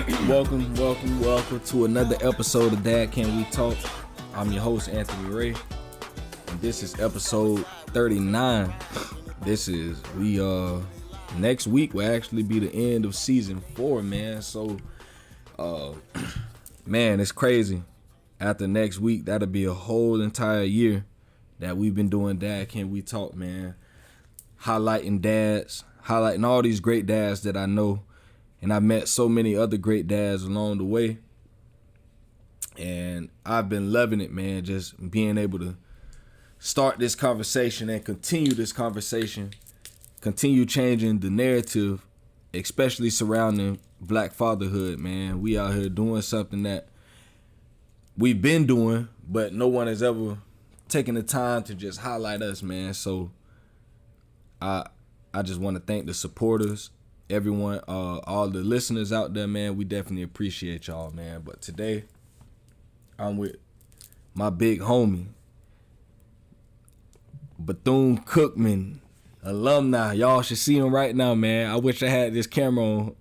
Welcome to another episode of Dad Can We Talk. I'm your host, Anthony Ray, and this is episode 39. Next week will actually be the end of season 4, man. So, man, it's crazy. After next week, that'll be a whole entire year that we've been doing Dad Can We Talk, man. Highlighting all these great dads that I know. And I met so many other great dads along the way. And I've been loving it, man, just being able to start this conversation and continue this conversation, continue changing the narrative, especially surrounding black fatherhood, man. We out here doing something that we've been doing, but no one has ever taken the time to just highlight us, man. So I just want to thank the supporters, everyone, all the listeners out there, man. We definitely appreciate y'all, man. But today, I'm with my big homie, Bethune-Cookman alumni. Y'all should see him right now, man. I wish I had this camera on.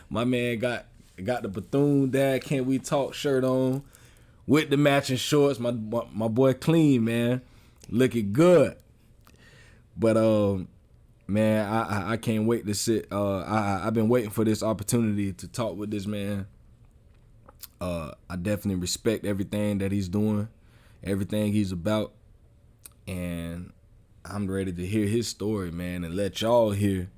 My man got the Bethune Dad Can We Talk shirt on with the matching shorts. My boy Clean, man, looking good. But man, I can't wait to sit. I've been waiting for this opportunity to talk with this man. I definitely respect everything that he's doing, everything he's about, and I'm ready to hear his story, man, and let y'all hear,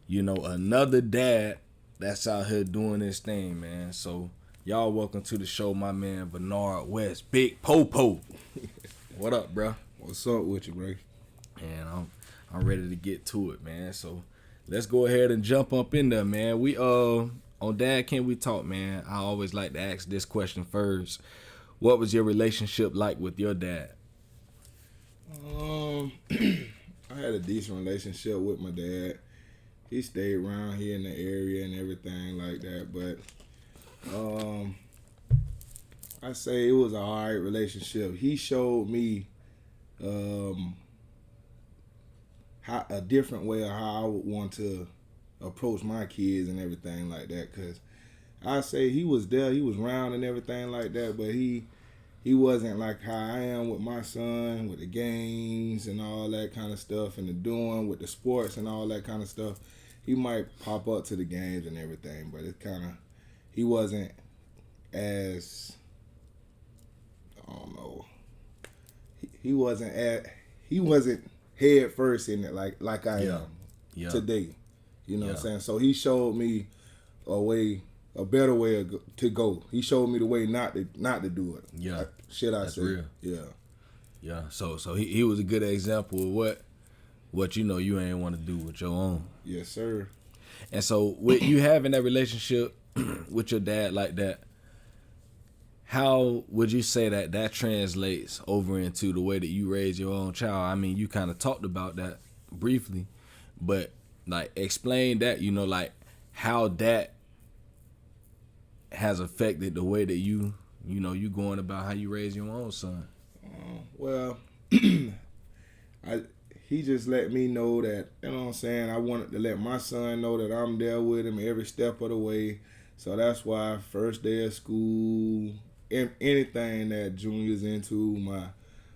another dad that's out here doing this thing, man. So y'all welcome to the show, my man Vernard West, Big Popo. What up, bro? What's up with you, bro? And I'm ready to get to it, man. So let's go ahead and jump up in there, man. We on Dad Can We Talk, man. I always like to ask this question first. What was your relationship like with your dad? I had a decent relationship with my dad. He stayed around here in the area and everything like that, but I say it was an alright relationship. He showed me a different way of how I would want to approach my kids and everything like that. Cause I say he was there, he was around and everything like that, but he wasn't like how I am with my son, with the games and all that kind of stuff, and the doing with the sports and all that kind of stuff. He might pop up to the games and everything, but it's kind of, he wasn't as, I don't know, he wasn't head first in it like I am today. You know what I'm saying? So he showed me a better way to go. He showed me the way not to do it. Yeah. That's say? Real. Yeah. Yeah. So he was a good example of what you ain't want to do with your own. Yes, sir. And so with you having that relationship with your dad like that, how would you say that translates over into the way that you raise your own child? I mean, you kind of talked about that briefly, but like explain that, like how that has affected the way that you going about how you raise your own son. Well, he just let me know that, you know what I'm saying, I wanted to let my son know that I'm there with him every step of the way. So that's why first day of school, anything that Junior's into, my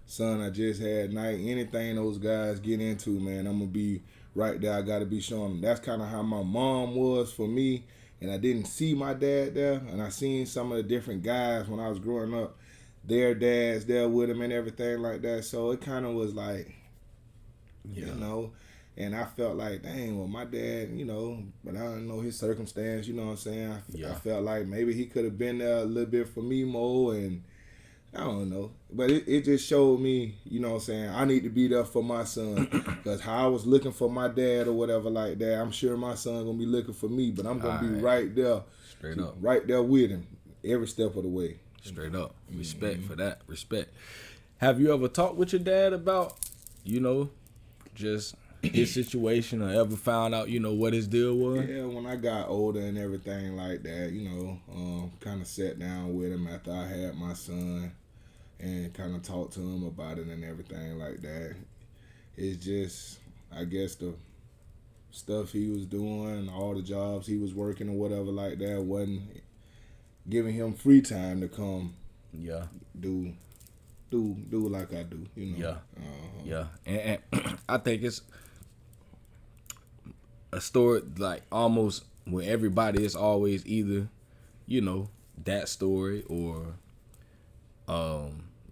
son I just had night, anything those guys get into, man, I'm going to be right there. I got to be showing them. That's kind of how my mom was for me, and I didn't see my dad there, and I seen some of the different guys when I was growing up, their dads there with them and everything like that. So it kind of was like, and I felt like, dang, well, my dad, but I don't know his circumstance, you know what I'm saying? I felt like maybe he could have been there a little bit for me more, and I don't know. But it just showed me, you know what I'm saying, I need to be there for my son. Because how I was looking for my dad or whatever like that, I'm sure my son going to be looking for me, but I'm going to be right there. Straight up. Right there with him every step of the way. Straight up. Respect for that. Respect. Have you ever talked with your dad about, just his situation, or ever found out, what his deal was? Yeah, when I got older and everything like that, kind of sat down with him after I had my son and kind of talked to him about it and everything like that. It's just, I guess stuff he was doing, all the jobs he was working or whatever like that wasn't giving him free time to come. Yeah. Do like I do, you know. Yeah. Yeah. And I think it's a story like almost with everybody. It's always either, you know, that story or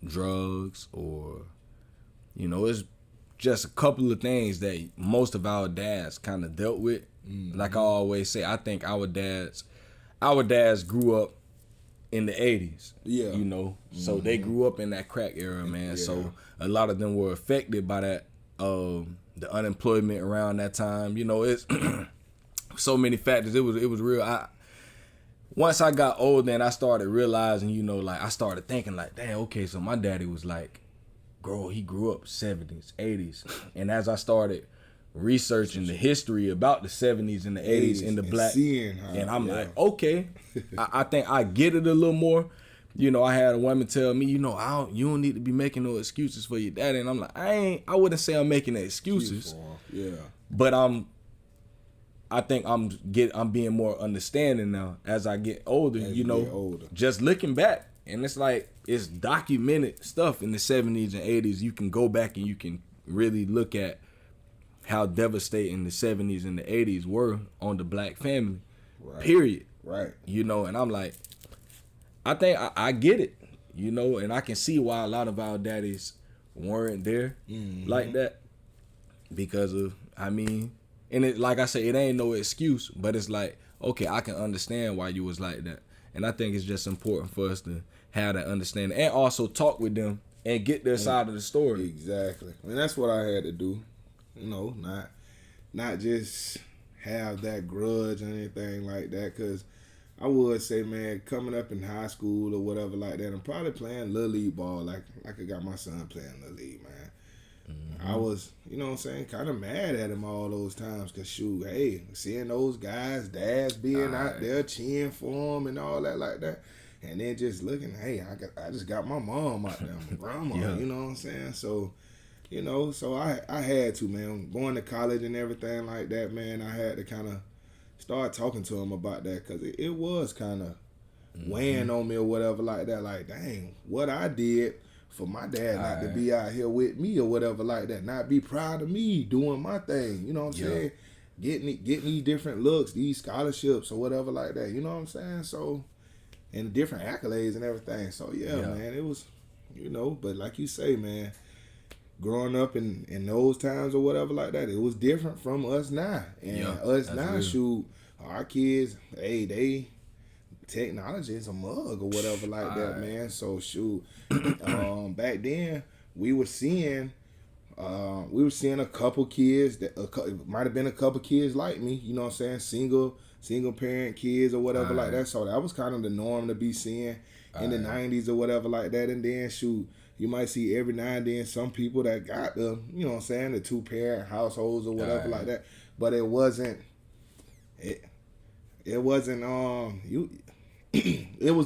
drugs or, you know, it's just a couple of things that most of our dads kind of dealt with. Mm-hmm. Like I always say, I think our dads grew up in the 80s. Yeah. You know, so they grew up in that crack era, man. Yeah. So a lot of them were affected by that, the unemployment around that time. You know, it's so many factors. It was real. Once I got older and I started realizing, you know, like I started thinking like, damn, okay, so my daddy was like, he grew up 70s, 80s. And as I started researching the history about the 70s and the 80s in the black, and I'm like, okay, I think I get it a little more. You know, I had a woman tell me, you know, you don't need to be making no excuses for your daddy. And I'm like, I wouldn't say I'm making excuses. Yeah. But I think I'm being more understanding now as I get older, just looking back. And it's like, it's documented stuff in the 70s and 80s. You can go back and you can really look at how devastating the 70s and the 80s were on the black family, period. Right. You know, and I'm like, I think I get it, you know, and I can see why a lot of our daddies weren't there like that because of, and it, like I say, it ain't no excuse, but it's like, okay, I can understand why you was like that. And I think it's just important for us to have that understanding and also talk with them and get their side of the story. Exactly. I mean, that's what I had to do. You know, not just have that grudge or anything like that. Because I would say, man, coming up in high school or whatever like that, I'm probably playing Little League ball like I got my son playing Little League, man. I was, you know what I'm saying, kind of mad at him all those times because, shoot, hey, seeing those guys, dads being out there cheering for him and all that like that. And then just looking, hey, I just got my mom out there, my grandma, you know what I'm saying? So, you know, so I had to, man, going to college and everything like that, man, I had to kind of start talking to him about that because it was kind of weighing on me or whatever like that. Like, dang, what I did for my dad not to be out here with me or whatever like that, not be proud of me doing my thing, you know what I'm saying? Getting these different looks, these scholarships or whatever like that, you know what I'm saying? So, and different accolades and everything. So, man, it was, you know, but like you say, man, growing up in those times or whatever like that, it was different from us now. And us now, real. Shoot, our kids, hey, they technology is a mug or whatever like that, man. So shoot, back then we were seeing a couple kids that might have been a couple kids like me, you know what I'm saying, single parent kids or whatever like that. So that was kind of the norm to be seeing in the 90s or whatever like that. And then shoot, you might see every now and then some people that got the, you know what I'm saying, the 2-parent households or whatever like that. But it wasn't it was the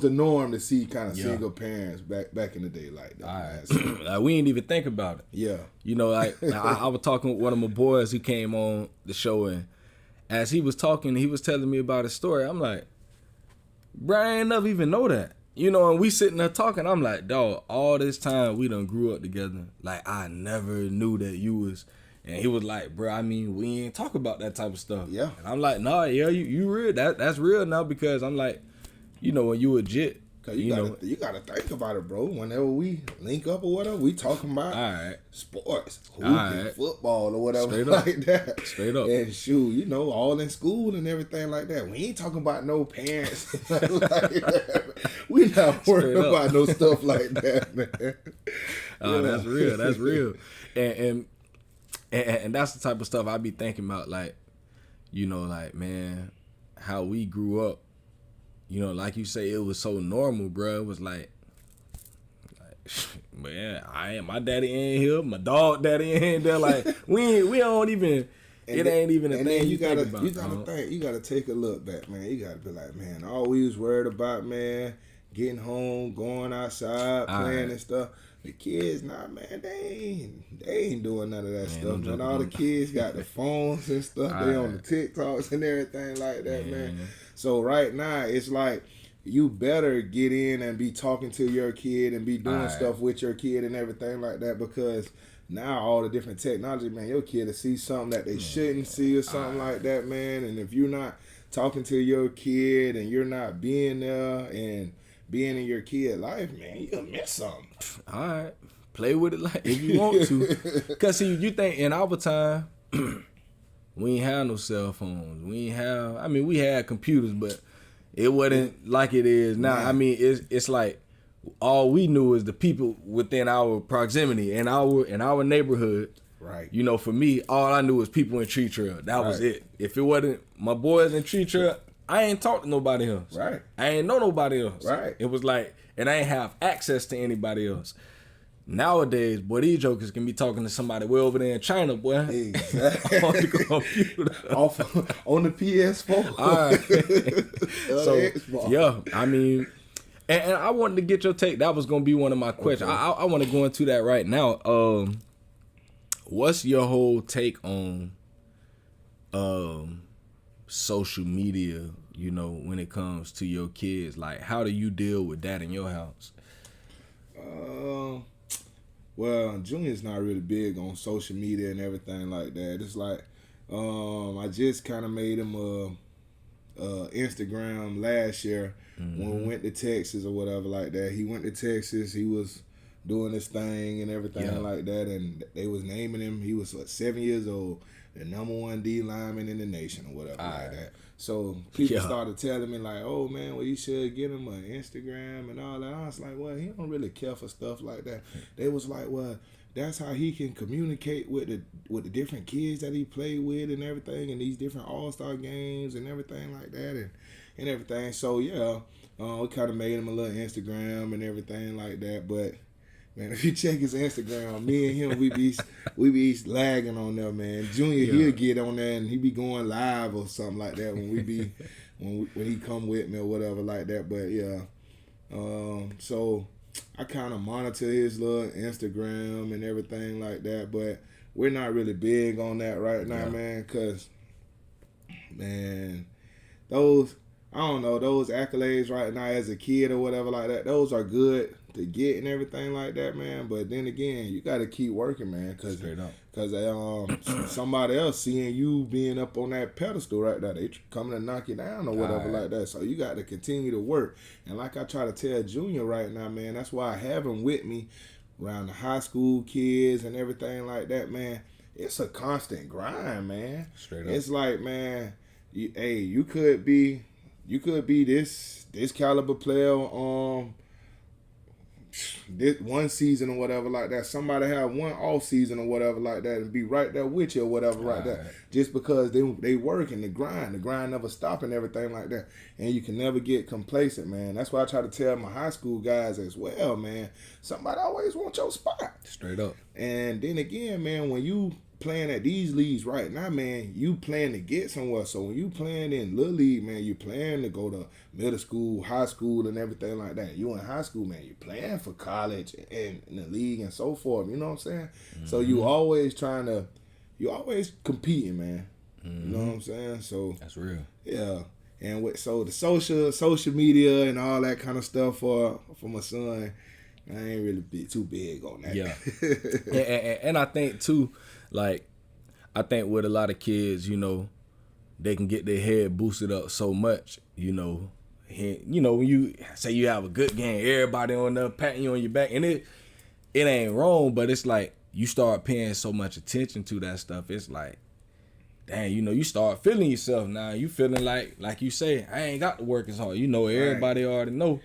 norm to see kind of single parents back in the day like that. Like, we didn't even think about it. Yeah. You know, like I was talking with one of my boys who came on the show, and as he was talking, he was telling me about his story. I'm like, bro, I ain't never even know that. You know, and we sitting there talking, I'm like, dog, all this time we done grew up together. Like, I never knew that you was. And he was like, bro, I mean, we ain't talk about that type of stuff. Yeah. And I'm like, nah, yeah, you real. That's real now, because I'm like, you know, when you legit, cause you gotta think about it, bro. Whenever we link up or whatever, we talking about sports, hooping, football or whatever like that. Straight up. And shoot, you know, all in school and everything like that. We ain't talking about no parents like that. We not worried about no stuff like that, man. That's real. That's real. And that's the type of stuff I be thinking about, like, you know, like, man, how we grew up. You know, like you say, it was so normal, bro. It was like man, my daddy ain't here, my dog daddy ain't there. Like, we don't even. It ain't even a thing you gotta think about. You gotta take a look back, man. You gotta be like, man, all we was worried about, man, getting home, going outside, playing right. and stuff. The kids, nah, man, they ain't doing none of that stuff, man. All the kids got the phones and stuff. They on the TikToks and everything like that, man. So right now, it's like you better get in and be talking to your kid and be doing stuff with your kid and everything like that, because now all the different technology, man, your kid will see something that they shouldn't see or something like that, man. And if you're not talking to your kid and you're not being there and being in your kid life, man, you'll miss something. All right. Play with it like if you want to. Because, see, you think in our time, we ain't have no cell phones. We ain't have, I mean, we had computers, but it wasn't like it is now. I mean, it's like all we knew is the people within our proximity and our neighborhood. Right. You know, for me, all I knew was people in Tree Trail. That was it. If it wasn't my boys in Tree Trail, I ain't talk to nobody else. Right. I ain't know nobody else. Right. It was like, and I ain't have access to anybody else. Nowadays, boy, these jokers can be talking to somebody way over there in China, boy. Exactly. On the computer. On the PS4. All right. So, yeah, I mean, and I wanted to get your take. That was going to be one of my questions. Okay. I want to go into that right now. What's your whole take on social media, you know, when it comes to your kids? Like, how do you deal with that in your house? Well, Junior's not really big on social media and everything like that. It's like, I just kind of made him a Instagram last year when we went to Texas or whatever like that. He went to Texas. He was doing his thing and everything like that, and they was naming him. He was 7 years old, the number 1 D lineman in the nation or whatever like that. So people started telling me like, "Oh man, well you should get him an Instagram and all that." I was like, "Well, he don't really care for stuff like that." They was like, "Well, that's how he can communicate with the different kids that he played with and everything, and these different All-Star games and everything like that and everything." So yeah, we kind of made him a little Instagram and everything like that, but. Man, if you check his Instagram, me and him, we be lagging on there, man. Junior, he'll get on there and he be going live or something like that when he come with me or whatever like that. But yeah, so I kind of monitor his little Instagram and everything like that. But we're not really big on that right now, man, because man, those accolades right now as a kid or whatever like that, those are good to get and everything like that, man. But then again, you got to keep working, man, because somebody else seeing you being up on that pedestal right there, they coming to knock you down or whatever like that. So you got to continue to work. And like I try to tell Junior right now, man, that's why I have him with me around the high school kids and everything like that, man. It's a constant grind, man. Straight up. It's like, man, you could be this caliber player this one season or whatever like that. Somebody have one off season or whatever like that and be right there with you or whatever like that. Just because they work and the grind never stop and everything like that. And you can never get complacent, man. That's why I try to tell my high school guys as well, man. Somebody always wants your spot. Straight up. And then again, man, when you playing at these leagues right now, man, you plan to get somewhere. So when you playing in Little League, man, you plan to go to middle school, high school, and everything like that. You in high school, man, you playing for college and in the league and so forth. You know what I'm saying? Mm-hmm. So you always competing, man. Mm-hmm. You know what I'm saying? So that's real. Yeah. And so the social media and all that kind of stuff for my son, I ain't really too big on that. Yeah. and I think too, like, I think with a lot of kids, you know, they can get their head boosted up so much, you know. When you say you have a good game, everybody on there patting you on your back, and it ain't wrong, but it's like you start paying so much attention to that stuff. It's like, dang, you know, you start feeling yourself now. You feeling like you say, I ain't got to work as hard. You know, everybody already know.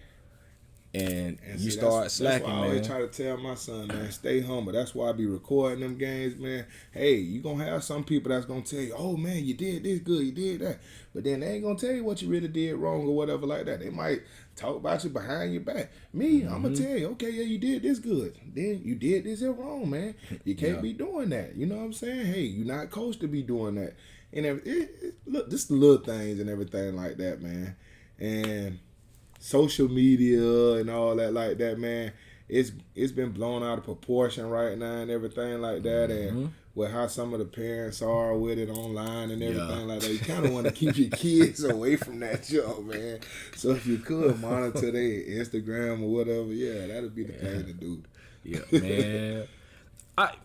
And you start slacking, man. That's why I always try to tell my son, man, stay humble. That's why I be recording them games, man. Hey, you gonna have some people that's gonna tell you, oh man, you did this good, you did that. But then they ain't gonna tell you what you really did wrong or whatever like that. They might talk about you behind your back. Me, I'm gonna tell you, okay, yeah, you did this good. Then you did this here wrong, man. You can't be doing that. You know what I'm saying? Hey, you're not coached to be doing that. And look, just the little things and everything like that, man. And social media and all that like that, man, it's been blown out of proportion right now and everything like that, and with how some of the parents are with it online and everything like that, you kind of want to keep your kids away from that junk, man. So if you could monitor their Instagram or whatever, that'd be the thing to do. Yeah,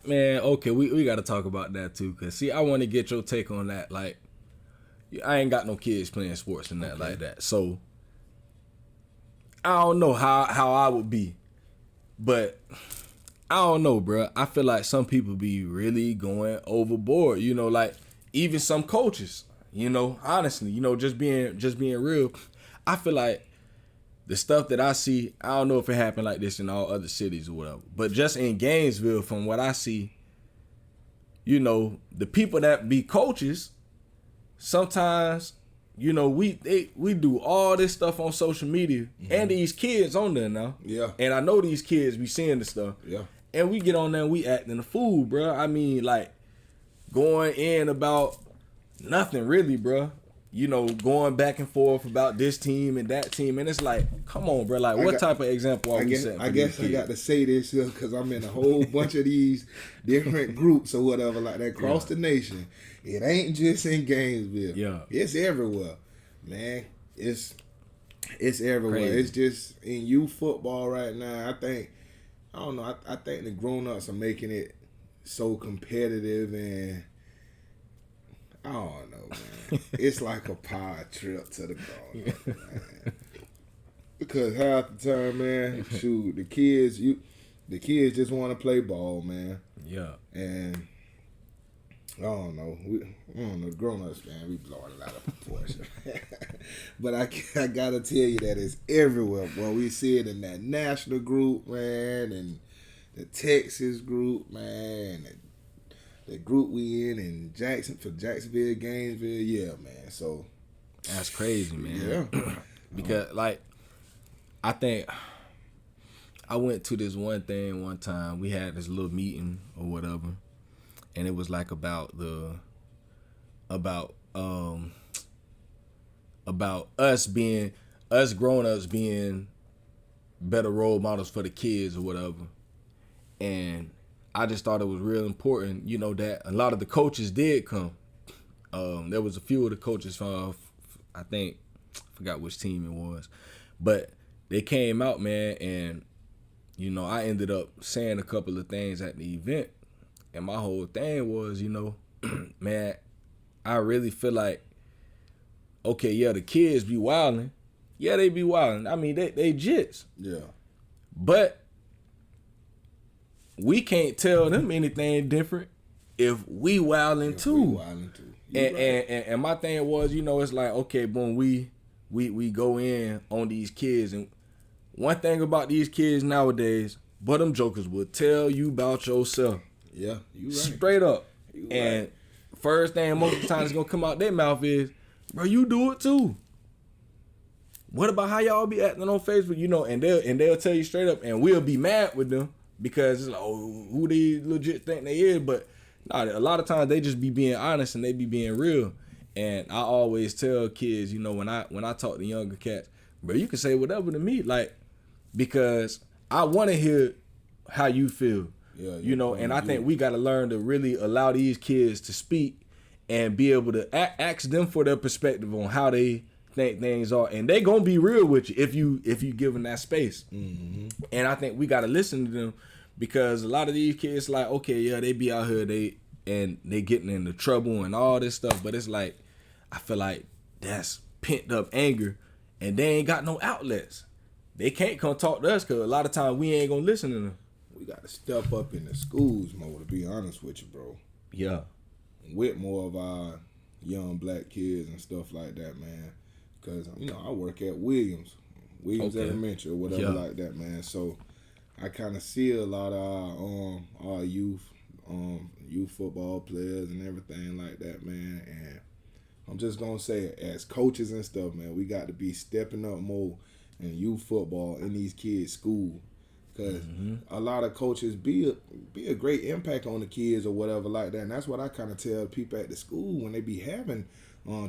man. Okay, we got to talk about that too, cause see, I want to get your take on that. Like, I ain't got no kids playing sports and that like that, so I don't know how I would be, but I don't know, bro. I feel like some people be really going overboard. You know, like even some coaches. You know, honestly, you know, just being real. I feel like the stuff that I see, I don't know if it happened like this in all other cities or whatever, but just in Gainesville, from what I see, you know, the people that be coaches, sometimes, you know, we do all this stuff on social media, and these kids on there now. Yeah. And I know these kids be seeing the stuff. Yeah. And we get on there and we acting a fool, bro. I mean, like, going in about nothing really, bro. You know, going back and forth about this team and that team, and it's like, come on, bro. Like, what type of example are we setting for I guess I got to say this because I'm in a whole bunch of these different groups or whatever like that across the nation. It ain't just in Gainesville. Yeah. It's everywhere, man. It's everywhere. Crazy. It's just in youth football right now. I don't know. I think the grown-ups are making it so competitive, and I don't know, man. It's like a power trip to the grown-ups, man. Because half the time, man, shoot, the kids just want to play ball, man. Yeah. And I don't know. Grown-ups, man, we blowing it out of proportion. But I gotta tell you that it's everywhere, boy. We see it in that national group, man, and the Texas group, man, and the group we in Jacksonville, Gainesville, yeah, man. So that's crazy, man. Yeah. Because, like, I think I went to this one thing one time. We had this little meeting or whatever, and it was like about us grown-ups being better role models for the kids or whatever. And I just thought it was real important, you know, that a lot of the coaches did come. There was a few of the coaches from, I forgot which team it was, but they came out, man, and, you know, I ended up saying a couple of things at the event, and my whole thing was, you know, man, I really feel like, okay, yeah, the kids be wilding. Yeah, they be wilding. I mean, they jits. Yeah. But we can't tell them anything different if we wilding too. And my thing was, you know, it's like, okay, boom, we go in on these kids, and one thing about these kids nowadays, but them jokers will tell you about yourself. Yeah, you right. Straight up. You And right. first thing most of the time is gonna come out their mouth is, bro, you do it too. What about how y'all be acting on Facebook? You know, and they'll tell you straight up, and we'll be mad with them because it's like, oh, who they legit think they is? But nah, a lot of times they just be being honest and they be being real. And I always tell kids, you know, when I talk to younger cats, bro, you can say whatever to me, like, because I want to hear how you feel. Yeah, you know, and I think we got to learn to really allow these kids to speak and be able to ask them for their perspective on how they think things are, and they gonna be real with you if you give them that space. Mm-hmm. And I think we gotta listen to them, because a lot of these kids, like, okay, yeah, they be out here, they getting into trouble and all this stuff, but it's like, I feel like that's pent up anger, and they ain't got no outlets. They can't come talk to us because a lot of times we ain't gonna listen to them. We got to step up in the schools more, to be honest with you, bro. Yeah. With more of our young black kids and stuff like that, man. Because, you know, I work at Williams okay. Elementary or whatever like that, man. So I kind of see a lot of our youth football players and everything like that, man. And I'm just going to say, as coaches and stuff, man, we got to be stepping up more in youth football in these kids' school. Because a lot of coaches be a great impact on the kids or whatever like that. And that's what I kind of tell people at the school when they be having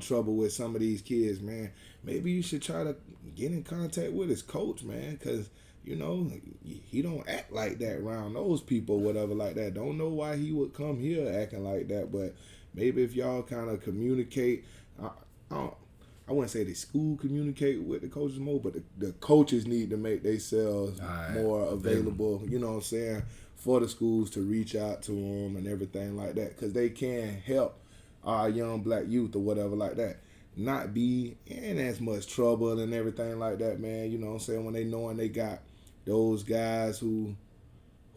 trouble with some of these kids, man. Maybe you should try to get in contact with his coach, man, because, you know, he don't act like that around those people or whatever like that. Don't know why he would come here acting like that, but maybe if y'all kind of communicate, I wouldn't say the school communicate with the coaches more, but the coaches need to make themselves more available, you know what I'm saying, for the schools to reach out to them and everything like that, because they can help our young black youth or whatever like that not be in as much trouble and everything like that, man. You know what I'm saying, when they knowing they got those guys who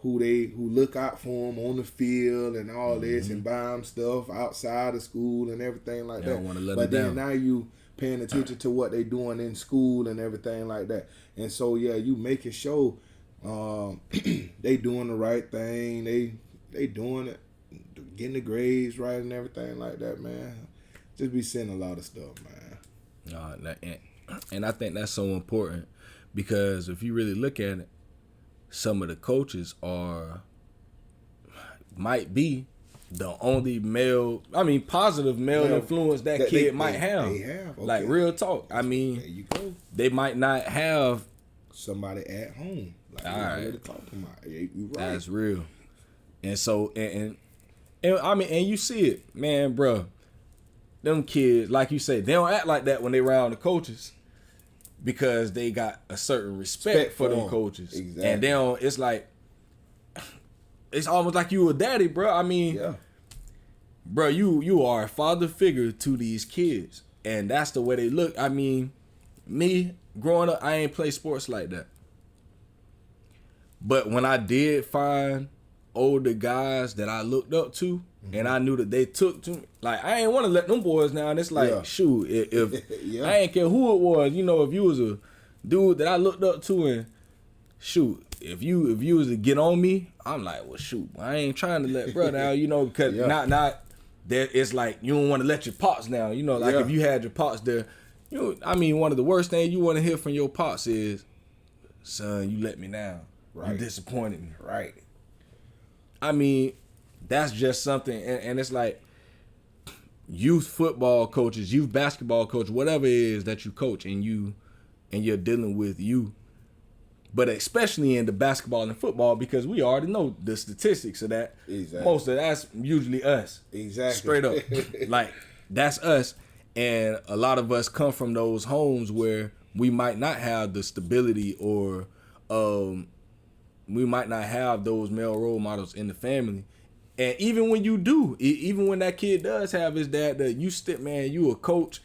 look out for them on the field and all this and buy them stuff outside of school and everything like that. Don't want to let but them then down. Now you paying attention to what they doing in school and everything like that. And so, yeah, you making sure they doing the right thing. They doing it, getting the grades right and everything like that, man. Just be seeing a lot of stuff, man. And I think that's so important because if you really look at it, some of the coaches might be the only positive male influence that kid might have. They have. Okay. Like, real talk. I mean, there you go. They might not have somebody at home. Like, all right. Really talking about. You right. That's real. And so, and I mean, and you see it, man, bro. Them kids, like you say, they don't act like that when they around the coaches because they got a certain respect for them coaches. Exactly. And they don't, it's like, it's almost like you a daddy, bro. I mean, yeah. Bro, you are a father figure to these kids. And that's the way they look. I mean, me, growing up, I ain't play sports like that. But when I did find older guys that I looked up to, and I knew that they took to me, like, I ain't want to let them boys down. It's like, shoot, if I ain't care who it was, you know, if you was a dude that I looked up to, and shoot, if you was to get on me, I'm like, well, shoot, I ain't trying to let brother down, you know, because not that it's like you don't want to let your pops down, you know, like if you had your pops there, you know, I mean, one of the worst things you want to hear from your pops is, son, you let me down, you disappointed me, I mean, that's just something, and it's like youth football coaches, youth basketball coach, whatever it is that you coach and you're dealing with you, but especially in the basketball and football, because we already know the statistics of that. Exactly. Most of that's usually us. Exactly. Straight up. Like, that's us. And a lot of us come from those homes where we might not have the stability or we might not have those male role models in the family. And even when you do, even when that kid does have his dad, that you a coach,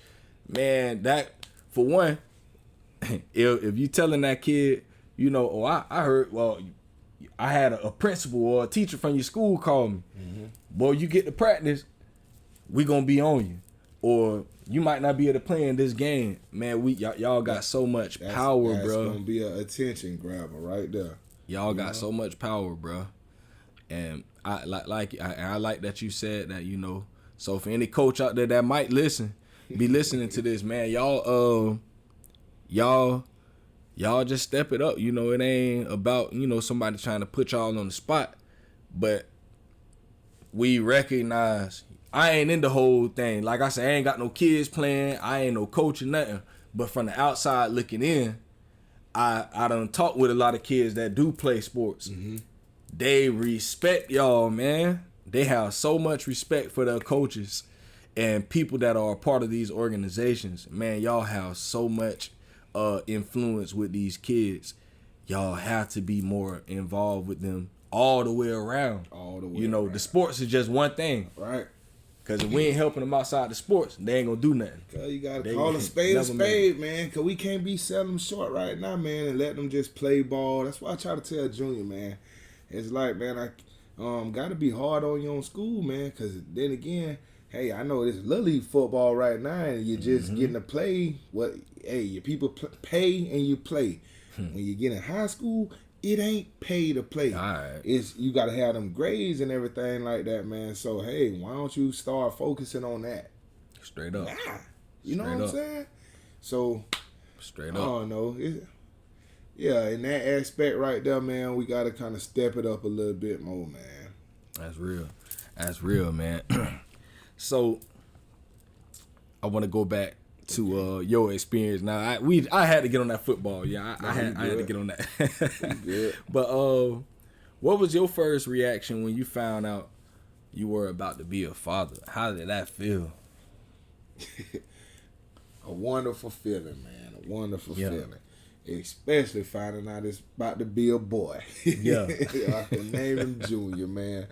man, that, for one, if you telling that kid, you know, I heard, well, I had a principal or a teacher from your school call me. Boy, you get to practice, we gonna be on you. Or you might not be able to play in this game. Man, y'all got so much power, bro. That's gonna be an attention grabber right there. Y'all got so much power, bro. And I like that you said that, you know. So for any coach out there that might be listening to this, man, y'all just step it up. You know, it ain't about, you know, somebody trying to put y'all on the spot, but we recognize I ain't in the whole thing. Like I said, I ain't got no kids playing. I ain't no coach or nothing. But from the outside looking in, I done talked with a lot of kids that do play sports. They respect y'all, man. They have so much respect for their coaches and people that are a part of these organizations. Man, y'all have so much influence with these kids. Y'all have to be more involved with them all the way around. You know, the sports is just one thing. Right. Because if we ain't helping them outside the sports, they ain't going to do nothing. Cause you got to call a spade, man. Because we can't be selling them short right now, man, and let them just play ball. That's why I try to tell Junior, man. It's like, man, I got to be hard on you on school, man. Because then again, hey, I know this Little League football right now, and you're just getting to play. Your people pay and you play. When you get in high school, it ain't pay to play. All right. It's you got to have them grades and everything like that, man. So, hey, why don't you start focusing on that? Straight up. You know what I'm saying? So, straight up. I don't know. yeah, in that aspect right there, man, we got to kind of step it up a little bit more, man. That's real. That's real, man. So I want to go back to your experience. Now I had to get on that football. Yeah, I had to get on that. Good. But what was your first reaction when you found out you were about to be a father? How did that feel? A wonderful feeling, man. A wonderful feeling. Especially finding out it's about to be a boy. Yeah. I can name him Junior, man.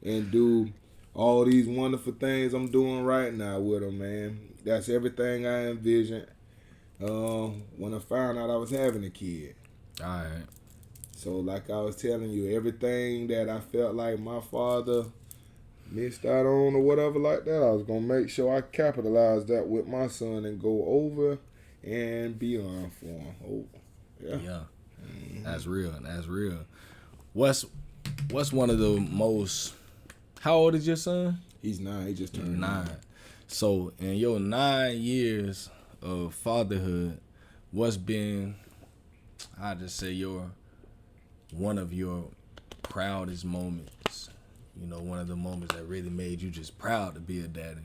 And do all these wonderful things I'm doing right now with him, man. That's everything I envisioned when I found out I was having a kid. All right. So like I was telling you, everything that I felt like my father missed out on or whatever like that, I was going to make sure I capitalize that with my son and go over and beyond for him. Oh, yeah. Yeah. Mm-hmm. That's real. That's real. What's one of the most... How old is your son? He's 9. He just turned 9. So in your 9 years of fatherhood, what's been, I just say, one of your proudest moments? You know, one of the moments that really made you just proud to be a daddy.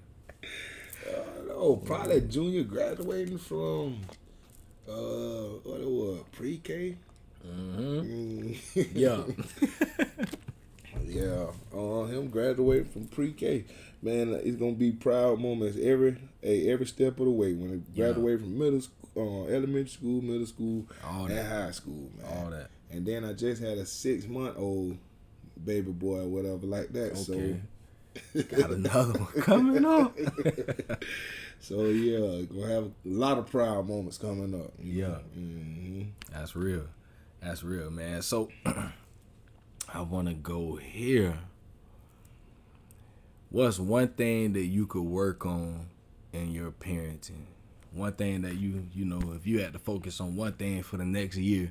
Probably Junior graduating from what it was, pre-K. Mm-hmm. Yeah. Yeah, him graduating from pre-K, man, it's gonna be proud moments every step of the way. When he graduated from middle school, elementary school, middle school, and high school, man. All that. And then I just had a 6-month-old baby boy or whatever like that. Okay. So got another one coming up. So yeah, gonna have a lot of proud moments coming up. Yeah. Mm-hmm. That's real. That's real, man. So I want to go here. What's one thing that you could work on in your parenting? One thing that you know, if you had to focus on one thing for the next year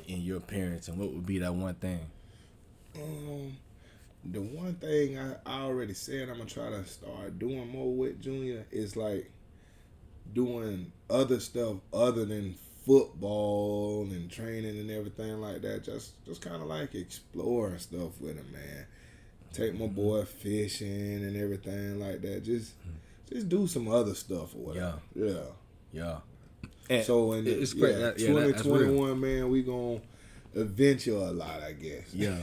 in your parenting, what would be that one thing? The one thing I already said I'm going to try to start doing more with Junior is like doing other stuff other than football and training and everything like that. Just kind of like exploring stuff with him, man. Take my boy fishing and everything like that. Just do some other stuff or whatever. Yeah. And so in it's great. 2021, man, we gonna adventure a lot, I guess. Yeah.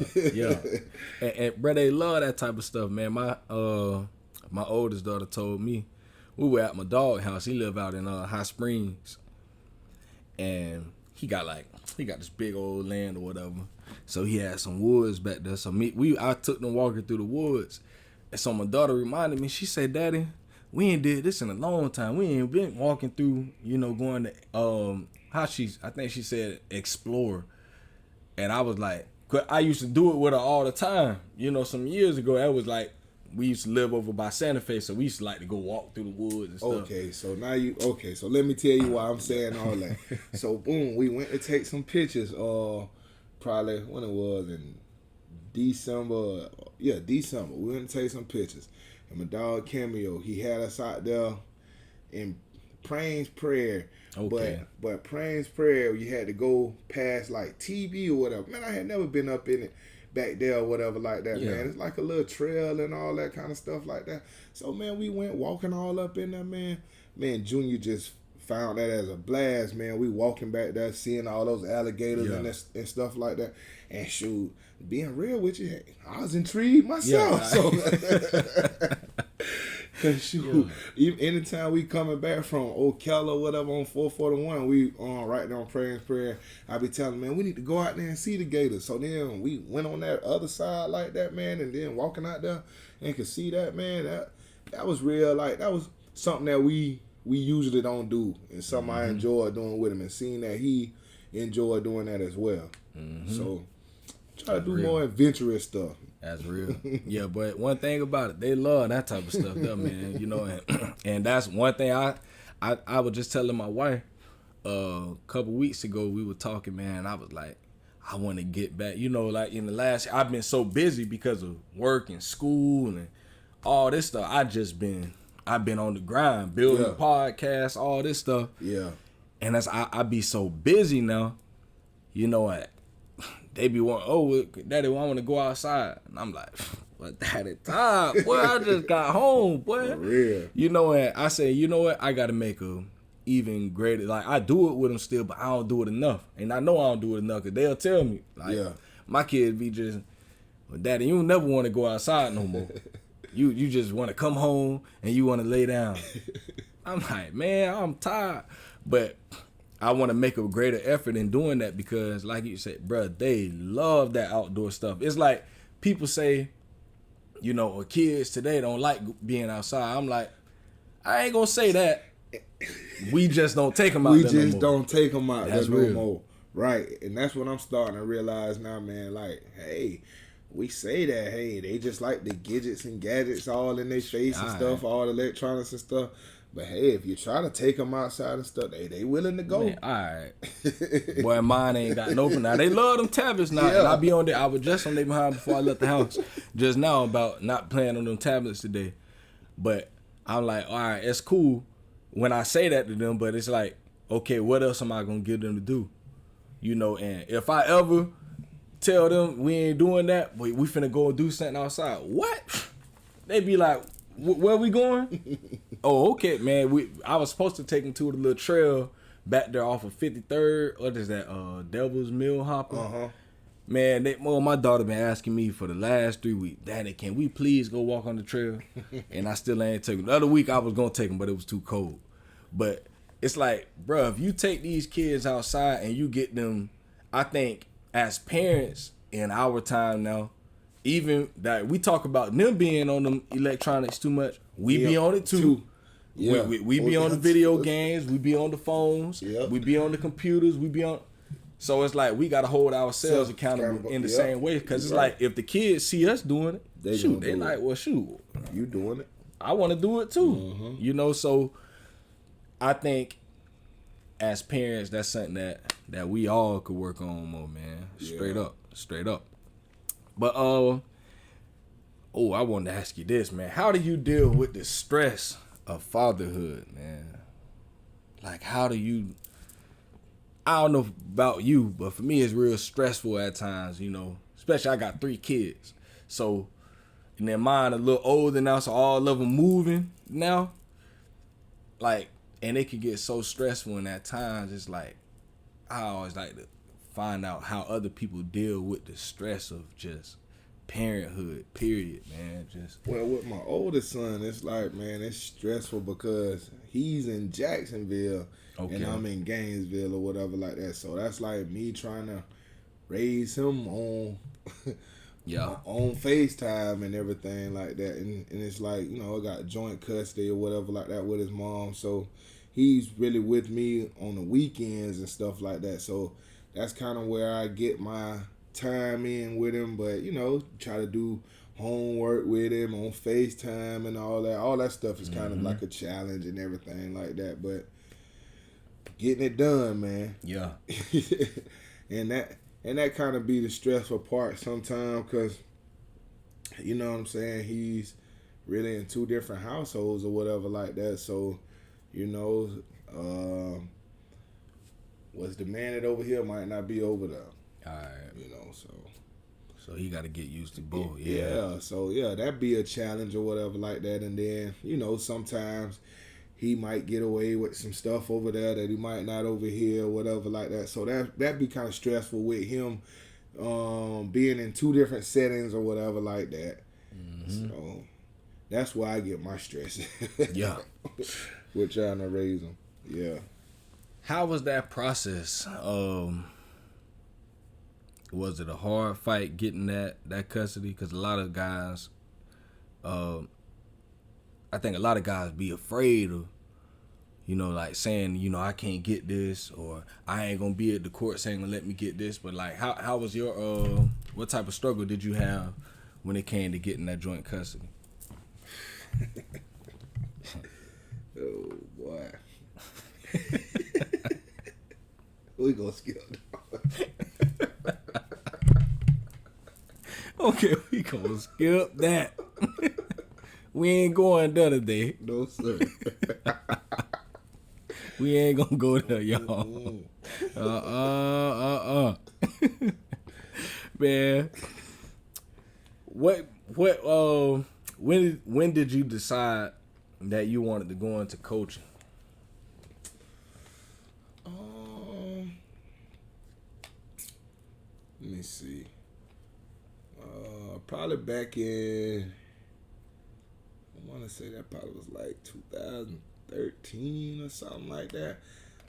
And bro, they love that type of stuff, man. My oldest daughter told me we were at my dog house. He live out in Hot Springs. And he got this big old land or whatever. So he had some woods back there. So I took them walking through the woods. And so my daughter reminded me, she said, "Daddy, we ain't did this in a long time. We ain't been walking through, going to I think she said explore." And I was like, 'cause I used to do it with her all the time. Some years ago, that was like, we used to live over by Santa Fe, so we used to like to go walk through the woods and stuff. So let me tell you why I'm saying all that. So boom, we went to take some pictures, probably when it was in December. Yeah, December. We went to take some pictures. And my dog Cameo, he had us out there in Praise Prayer. Okay. But Praise Prayer, you had to go past like TV or whatever. Man, I had never been up in it back there or whatever like that, man. It's like a little trail and all that kind of stuff like that. So, man, we went walking all up in there, man. Man, Junior just found that as a blast, man. We walking back there, seeing all those alligators and stuff like that. And shoot, being real with you, I was intrigued myself. Cause shoot, even anytime we coming back from Ocala or whatever on 441, we right there on Praise Prayer, I be telling man, we need to go out there and see the gators. So then we went on that other side like that, man, and then walking out there and could see that, man, that was real. Like that was something that we usually don't do, and something I enjoy doing with him, and seeing that he enjoyed doing that as well. So try to do more adventurous stuff. That's real. Yeah, but one thing about it, they love that type of stuff, though, man. And that's one thing I was just telling my wife a couple weeks ago. We were talking, man. And I was like, I want to get back. Like in the last, I've been so busy because of work and school and all this stuff. I've been on the grind, building podcasts, all this stuff. Yeah. And I be so busy now you know what? They be wanting, oh, daddy, I want to go outside. And I'm like, but daddy, time, boy, I just got home, boy. For real. You know what? I say, you know what? I got to make a even greater. Like, I do it with them still, but I don't do it enough. And I know I don't do it enough because they'll tell me. Like, my kids be just, well, daddy, you never want to go outside no more. You just want to come home and you want to lay down. I'm like, man, I'm tired. But I want to make a greater effort in doing that because, like you said, bro, they love that outdoor stuff. It's like people say, you know, kids today don't like being outside. I'm like, I ain't gonna say that. We just don't take them out there no more. We just don't take them out there real. no more. Right. And that's what I'm starting to realize now, man. Like, hey, we say that, hey, they just like the gadgets all in their face and stuff, all the electronics and stuff. But hey, if you try to take them outside and stuff, they willing to go. Man, all right. Boy, mine ain't got no open now. They love them tablets now. And I be on there. I was just on their behind before I left the house just now about not playing on them tablets today. But I'm like, all right, it's cool when I say that to them, but it's like, okay, what else am I going to get them to do? You know, and if I ever tell them we ain't doing that, we finna go and do something outside. What? They be like, where we going? Oh, okay, man. I was supposed to take them to the little trail back there off of 53rd. What is that? Devil's Mill Hopper. Man, my daughter been asking me for the last 3 weeks, Daddy, can we please go walk on the trail? And I still ain't taking them. The other week I was gonna take them, but it was too cold. But it's like, bro, if you take these kids outside and you get them, I think as parents in our time now, even that we talk about them being on them electronics too much, we be on it too. Yeah. We be on the video games, we be on the phones, we be on the computers, we be on. So it's like we gotta hold ourselves accountable in the same way, because it's like if the kids see us doing it, they like, well, shoot, you doing it, I want to do it too. You know, so I think as parents, that's something that we all could work on more, man. Straight up. But I wanted to ask you this, man. How do you deal with the stress of fatherhood, man? Like, how do you? I don't know about you, but for me, it's real stressful at times. You know, especially I got 3 kids, so and then mine a little older now, so all of them moving now. Like, and it can get so stressful, and at times it's like I always like to find out how other people deal with the stress of just parenthood, period, man. Just well, with my oldest son, it's like, man, it's stressful because he's in Jacksonville and I'm in Gainesville or whatever like that. So that's like me trying to raise him on on FaceTime and everything like that. And it's like, you know, I got joint custody or whatever like that with his mom. So he's really with me on the weekends and stuff like that. So that's kind of where I get my time in with him. But, you know, try to do homework with him on FaceTime and all that. All that stuff is kind of like a challenge and everything like that. But getting it done, man. Yeah. and that kind of be the stressful part sometimes because, you know what I'm saying, he's really in 2 different households or whatever like that. So, you know, what's demanded over here might not be over there. All right. You know, so he got to get used to both. So that'd be a challenge or whatever like that. And then, you know, sometimes he might get away with some stuff over there that he might not over here or whatever like that. So that'd be kind of stressful with him being in 2 different settings or whatever like that. So that's why I get my stress. Yeah. With trying to raise them. Yeah. How was that process? Was it a hard fight getting that custody? Because a lot of guys, I think a lot of guys be afraid of, you know, like saying, you know, I can't get this, or I ain't gonna be at the courts ain't gonna let me get this. But like, how was your what type of struggle did you have when it came to getting that joint custody? Oh boy. We gonna skip. Okay, we gonna skip that. We ain't going there today. No sir. We ain't gonna go there, y'all. Man, when did you decide that you wanted to go into coaching? Let me see. Probably back in, I want to say that probably was like 2013 or something like that.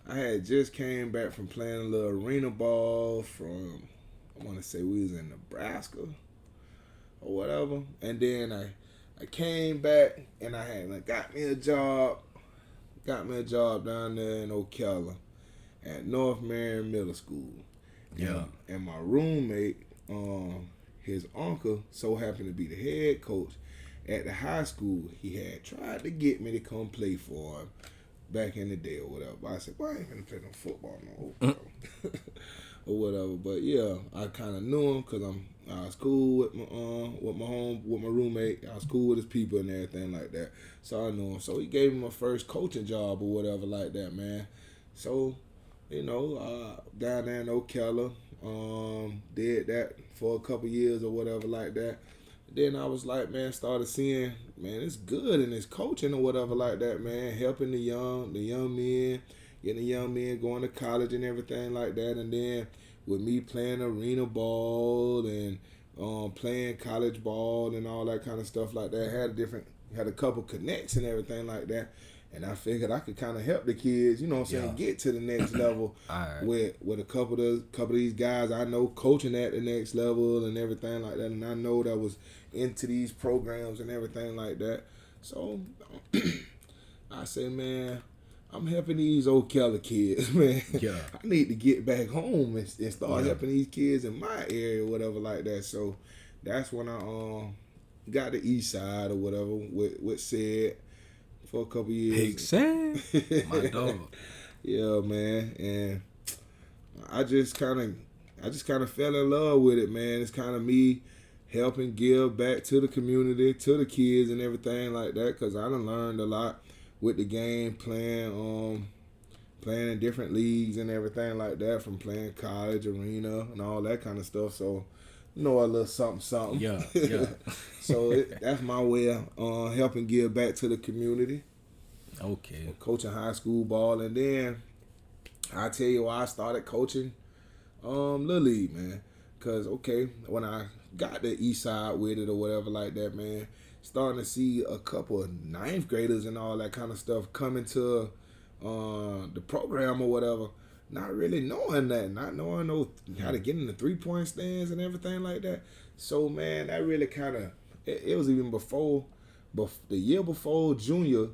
I had just came back from playing a little arena ball from, I want to say we was in Nebraska or whatever. And then I came back and I had got me a job down there in Ocala at North Marion Middle School. Yeah. And my roommate, his uncle so happened to be the head coach at the high school. He had tried to get me to come play for him back in the day or whatever. But I said, well, I ain't gonna play no football no more. Or whatever. But yeah, I kind of knew him because I was cool with my roommate. I was cool with his people and everything like that. So I knew him. So he gave me my first coaching job or whatever like that, man. So, down there in Ocala, did that for a couple years or whatever like that. Then I was like, man, started seeing, man, it's good in this coaching or whatever like that, man. Helping the young men, getting the young men going to college and everything like that. And then with me playing arena ball and playing college ball and all that kind of stuff like that, had a couple connects and everything like that. And I figured I could kind of help the kids, get to the next level with a couple of these guys I know coaching at the next level and everything like that. And I know that was into these programs and everything like that. So I said, man, I'm helping these Ocala kids, man. Yeah. I need to get back home and start helping these kids in my area or whatever like that. So that's when I got the east side or whatever with said. For a couple years. Big Sam, my dog. Yeah, man, and I just kind of fell in love with it, man. It's kind of me helping give back to the community, to the kids, and everything like that. Cause I done learned a lot with the game, playing in different leagues and everything like that, from playing college, arena, and all that kind of stuff. So. A little something. Yeah. So that's my way of helping give back to the community. Okay. Coaching high school ball, and then I tell you why I started coaching Little League, man. Cause when I got the east side with it or whatever like that, man, starting to see a couple of ninth graders and all that kind of stuff coming to the program or whatever. Not really knowing that, not knowing how to get in the 3-point stands and everything like that. So, man, that really kind of, it was even before the year before junior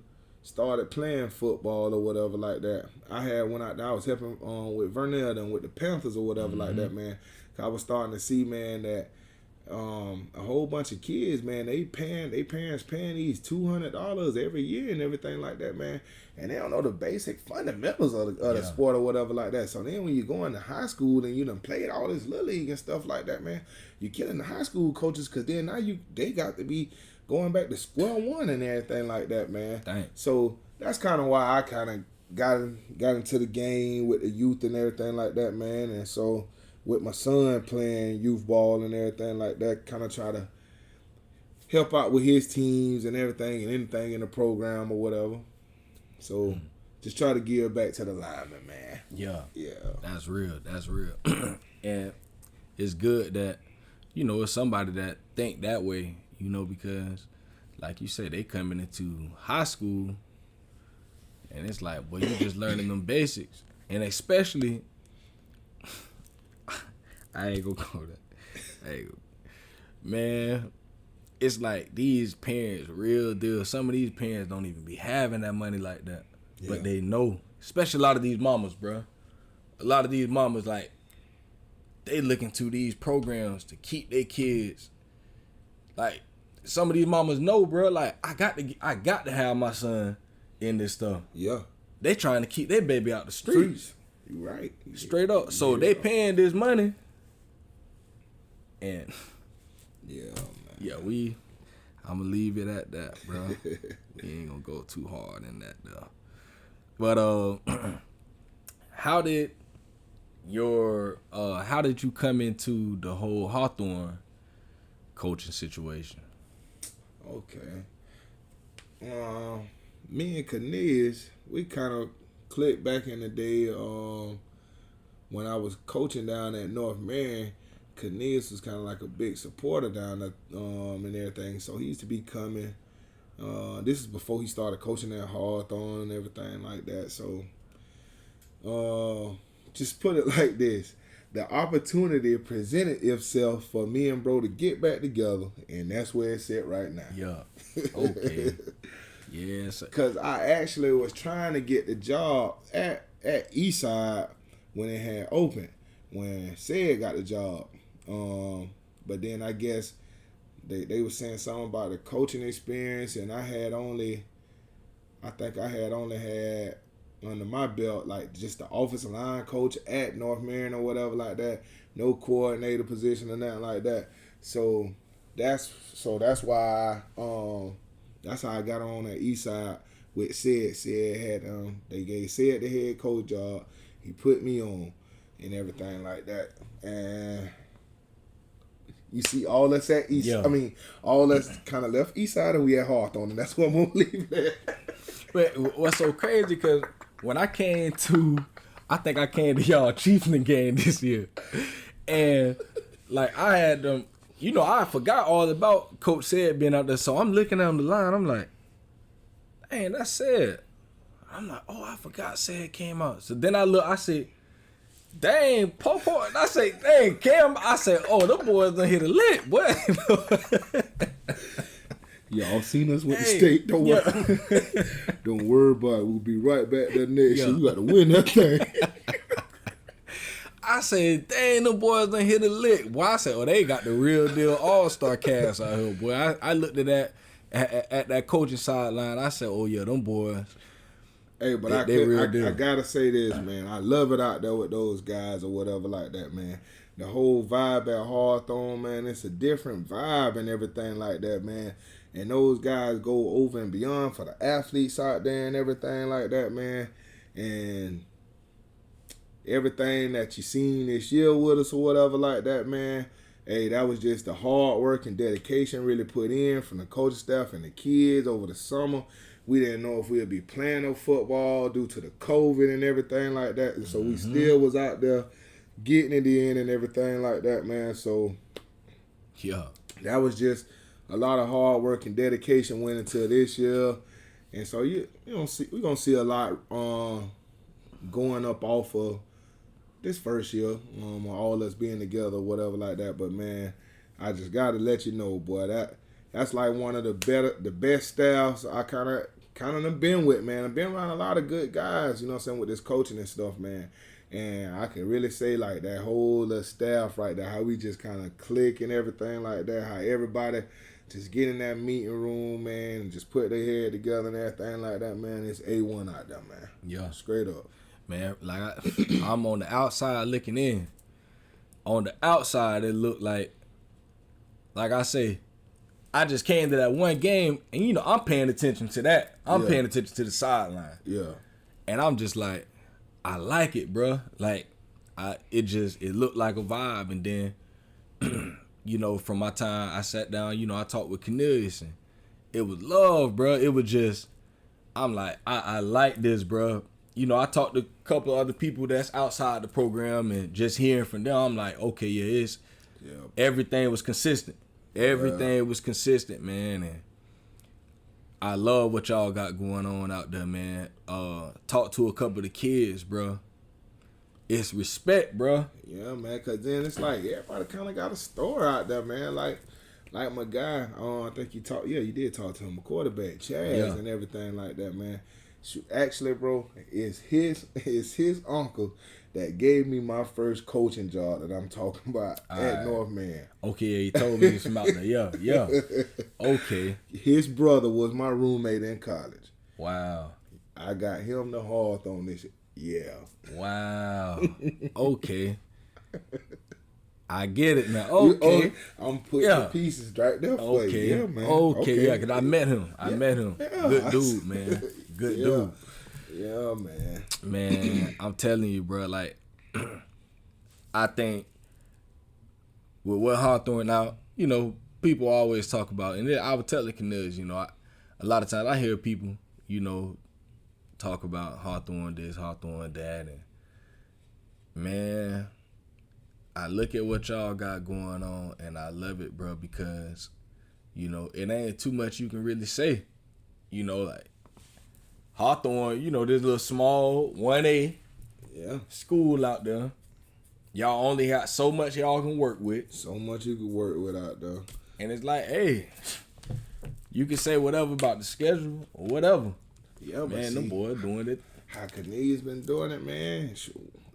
started playing football or whatever like that. I had went out there, I was helping with Vernard and with the Panthers or whatever like that, man. I was starting to see, man, that a whole bunch of kids, man, they parents paying these $200 every year and everything like that, man. And they don't know the basic fundamentals of the sport or whatever like that. So then when you go into high school and you done played all this Little League and stuff like that, man, you're killing the high school coaches because then now they got to be going back to square one and everything like that, man. Dang. So that's kind of why I kind of got into the game with the youth and everything like that, man. And so with my son playing youth ball and everything like that, kind of try to help out with his teams and everything and anything in the program or whatever. So just try to give back to the lineman, man. Yeah. Yeah. That's real. And it's good that, it's somebody that think that way, because like you said, they coming into high school and it's like, well, you just learning them basics. And especially, I ain't gonna go there. Man, it's like these parents, real deal. Some of these parents don't even be having that money like that. Yeah. But they know. Especially a lot of these mamas, bro. A lot of these mamas, like, they looking to these programs to keep their kids. Like, some of these mamas know, bro, like, I got to have my son in this stuff. Yeah. They trying to keep their baby out the streets. You right. Straight up. So they paying this money. And yeah, man. I'm gonna leave it at that, bro. We ain't gonna go too hard in that though. But how did how did you come into the whole Hawthorne coaching situation? Okay. Me and Cornelius, we kind of clicked back in the day when I was coaching down at North Marion. Cornelius was kind of like a big supporter down there and everything. So he used to be coming. This is before he started coaching at Hawthorne and everything like that. So just put it like this. The opportunity presented itself for me and bro to get back together, and that's where it's at right now. Yeah. Okay. Yes. Because I actually was trying to get the job at Eastside when it had opened, when Said got the job. But then I guess they were saying something about the coaching experience, and I think I had only had under my belt like just the offensive line coach at North Marion or whatever like that. No coordinator position or nothing like that. So that's why that's how I got on at Eastside with Said. Said had they gave Said the head coach job. He put me on and everything like that. And you see all us at East. Yeah. I mean, all us kind of left Eastside and we at Hawthorne, and that's what I'm gonna leave there. But what's so crazy because when I came to y'all Chieftain game this year, and like I had them, I forgot all about Coach Said being out there. So I'm looking on the line, I'm like, dang, that's Said. I'm like, oh, I forgot Said came out. So then I look, I said, dang, Popo. I say, dang, Cam. I said, oh, them boys done hit a lick, boy. Y'all seen us with the state. Don't worry. Don't worry about it. We'll be right back there next year. We got to win that thing. I said, dang, them boys done hit a lick. Boy, I said, oh, they got the real deal all-star cast out here, boy. I looked at that at that coaching sideline. I said, oh, yeah, them boys. Hey, but I gotta say this, man. I love it out there with those guys or whatever like that, man. The whole vibe at Hawthorne, man, it's a different vibe and everything like that, man. And those guys go over and beyond for the athletes out there and everything like that, man. And everything that you seen this year with us or whatever like that, man. Hey, that was just the hard work and dedication really put in from the coaching staff and the kids over the summer. We didn't know if we'd be playing no football due to the COVID and everything like that. And so we still was out there getting it in and everything like that, man. So yeah, that was just a lot of hard work and dedication went into this year. And so we're gonna see a lot going up off of this first year, all us being together, whatever like that. But man, I just gotta let you know, boy, that's like one of the best staffs I kind of have been with, man. I've been around a lot of good guys, you know what I'm saying, with this coaching and stuff, man. And I can really say like that whole staff right there, how we just kind of click and everything like that, how everybody just get in that meeting room, man, and just put their head together and everything like that, man. It's A1 out there, man. Yeah. Straight up. Man, like I'm on the outside looking in. On the outside, it looked like I say, I just came to that one game, and I'm paying attention to that. I'm paying attention to the sideline. Yeah. And I'm just like, I like it, bro. Like, it looked like a vibe. And then, from my time, I sat down, I talked with Cornelius, and it was love, bro. It was just, I'm like, I like this, bro. I talked to a couple of other people that's outside the program, and just hearing from them, I'm like, okay, everything was consistent. Everything was consistent, man, and I love what y'all got going on out there, man. Talk to a couple of the kids, bro. It's respect, bro. Yeah, man, because then it's like everybody kind of got a story out there, man. Like my guy, I think you did talk to him, a quarterback, Chaz, and everything like that, man. Actually, bro, it's his uncle that gave me my first coaching job that I'm talking about at North Marion. Okay, he told me some out there. Yeah. Okay. His brother was my roommate in college. Wow. I got him the Hawthorne this year. Yeah. Wow. Okay. I get it now. Okay. I'm putting the pieces right there for you. Yeah, man. Okay, yeah, because I met him. Yeah. Good dude, man. Good dude. Yeah, man. Man, I'm telling you, bro, like, I think with what Hawthorne now, people always talk about, and I would tell the Canoes, a lot of times I hear people, talk about Hawthorne this, Hawthorne that, and man, I look at what y'all got going on, and I love it, bro, because, it ain't too much you can really say. Like, Hawthorne, this little small 1A school out there. Y'all only got so much y'all can work with. So much you can work with out there. And it's like, hey, you can say whatever about the schedule or whatever. Yeah, but man, them boys doing it. How Canadians been doing it, man.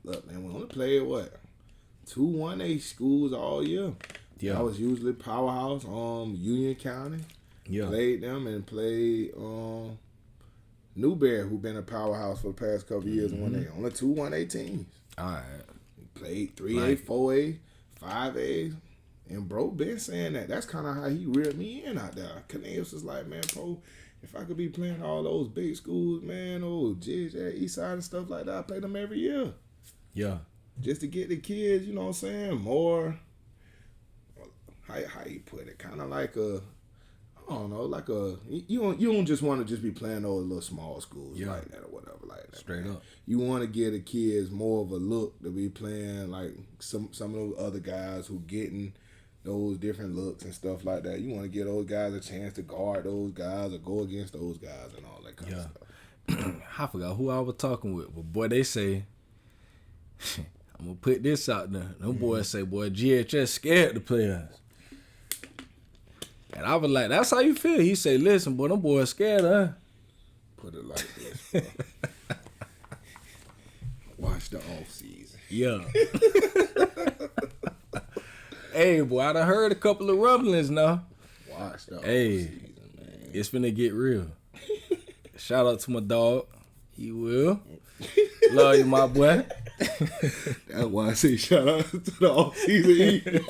Look, man, we only played, 2 1A schools all year. Yeah. I was usually Powerhouse, Union County. Yeah. Played them and played Newberry, who been a Powerhouse for the past couple years in 1A. Only 2 1A teams. All right. Played 3A, 4A, 5A. And bro been saying that. That's kind of how he reeled me in out there. Canadians was like, man, bro, if I could be playing all those big schools, man, Jizz, Eastside and stuff like that, I play them every year. Yeah. Just to get the kids, you know what I'm saying, more, how you put it, kind of like I don't know, like you don't just want to just be playing those little small schools like that or whatever like that. Straight up. You want to give the kids more of a look to be playing like some of those other guys who getting those different looks and stuff like that. You want to give those guys a chance to guard those guys or go against those guys and all that kind of stuff. I forgot who I was talking with, but boy, they say, I'm going to put this out there. Them boys say, boy, GHS scared the players. And I was like, that's how you feel? He said, listen, boy, them boys scared, huh? Put it like this, bro. Watch the off season. Yeah. Hey, boy, I done heard a couple of rumblings now. Watch the off season, man. It's finna get real. Shout out to my dog. He will. Love you, my boy. That's why I say shout out to the off season.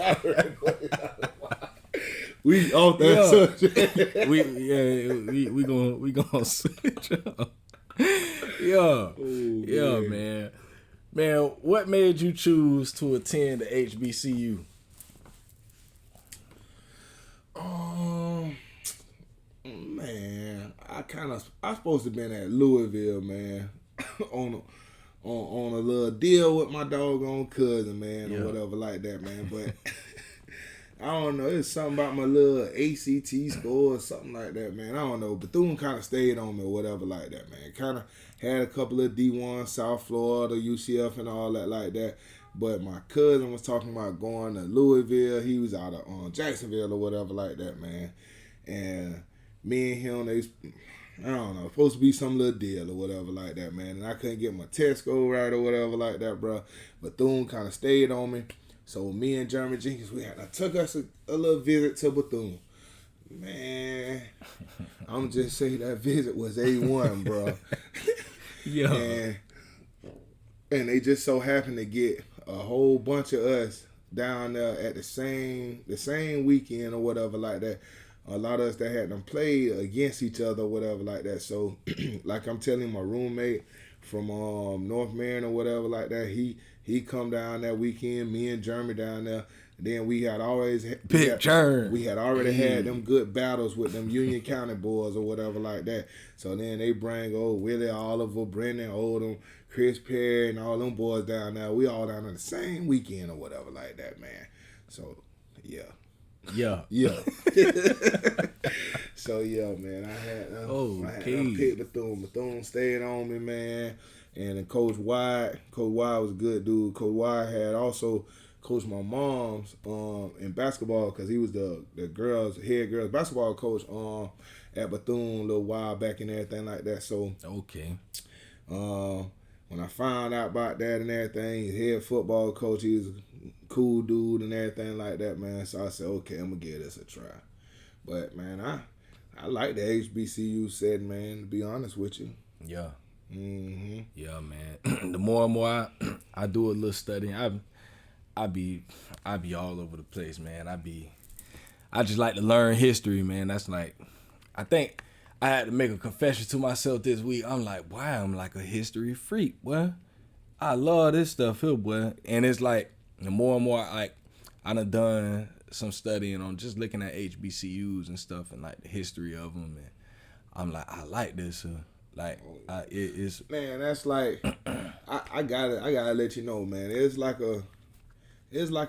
We off that subject. we gonna switch up. Yeah, man. Man, what made you choose to attend the HBCU? Man, I supposed to been at Louisville, man, on a little deal with my doggone cousin, man, or whatever like that, man. But I don't know, it's something about my little ACT score or something like that, man. I don't know. Bethune kind of stayed on me or whatever like that, man. Kind of had a couple of D1, South Florida, UCF and all that like that. But my cousin was talking about going to Louisville. He was out of Jacksonville or whatever like that, man. And me and him, I don't know, supposed to be some little deal or whatever like that, man. And I couldn't get my test score right or whatever like that, bro. Bethune kind of stayed on me. So me and Jeremy Jenkins, I took us a little visit to Bethune. Man, I'm just saying that visit was A1, bro. Yeah. And they just so happened to get a whole bunch of us down there at the same weekend or whatever like that. A lot of us that had them played against each other or whatever like that. So, like I'm telling my roommate from North Marion or whatever like that, he come down that weekend, me and Jeremy down there. Then we had already had them good battles with them Union County boys or whatever like that. So then they bring Willie Oliver, Brendan Odom, Chris Perry, and all them boys down there. We all down on the same weekend or whatever like that, man. So yeah. So yeah, man. I picked Bethune. Bethune stayed on me, man. And then Coach Wyatt was a good dude. Coach Wyatt had also coached my mom's in basketball because he was the head girls basketball coach at Bethune a little while back and everything like that. So okay. When I found out about that and everything, his head football coach, he was a cool dude and everything like that, man. So I said, okay, I'm gonna give this a try. But man, I like the HBCU setting, man. To be honest with you. Yeah. Mm-hmm. Yeah, man. The more and more I do a little studying, I be all over the place, man. I just like to learn history, man. That's like, I think I had to make a confession to myself this week. I'm like, wow, I'm like a history freak, boy. I love this stuff here, boy. And it's like, the more and more like I done some studying on just looking at HBCUs and stuff and like the history of them, and I'm like, I like this. It's man. That's like I gotta let you know, man. It's like a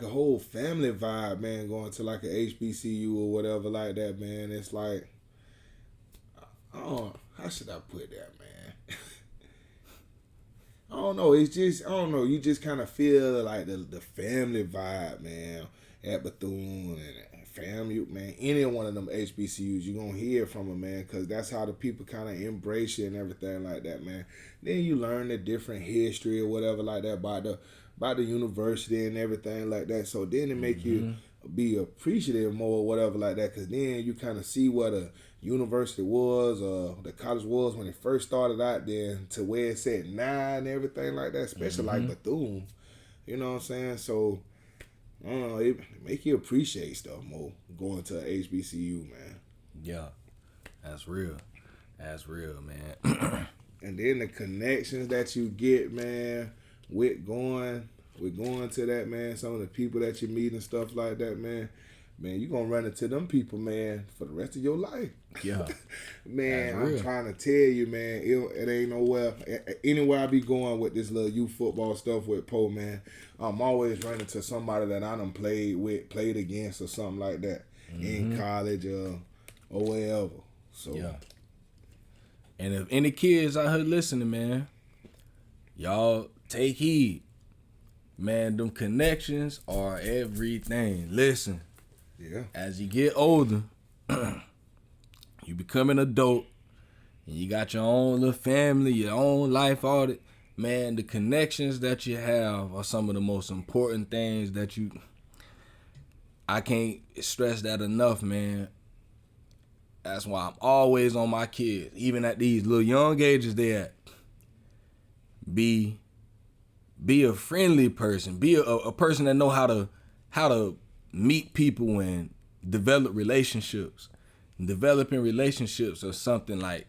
whole family vibe, man. Going to like a HBCU or whatever like that, man. It's like, oh, how should I put that, man? I don't know. It's just, I don't know. You just kind of feel like the family vibe, man, at Bethune and family, man. Any one of them HBCUs, you gonna hear from them, man, because that's how the people kind of embrace you and everything like that, man. Then you learn the different history or whatever like that by the university and everything like that. So then it make you be appreciative more or whatever like that, because then you kind of see what a university was or the college was when it first started out there to where it's at now and everything like that, especially like Bethune. You know what I'm saying? So, I don't know, it make you appreciate stuff more going to a HBCU, man. Yeah, that's real. That's real, man. And then the connections that you get, man, with going to that, man, some of the people that you meet and stuff like that, man, you gonna run into them people, man, for the rest of your life. Yeah. Man, I'm trying to tell you, man, it ain't nowhere. Anywhere I be going with this little youth football stuff with Poe, man, I'm always running to somebody that I done played against or something like that in college or wherever. So yeah. And if any kids out here listening, man, y'all take heed. Man, them connections are everything. Listen. Yeah. As you get older, you become an adult, and you got your own little family, your own life, all that. Man, the connections that you have are some of the most important things that I can't stress that enough, man. That's why I'm always on my kids, even at these little young ages they at. Be a friendly person. Be a person that know how to meet people and develop relationships. Developing relationships or something like,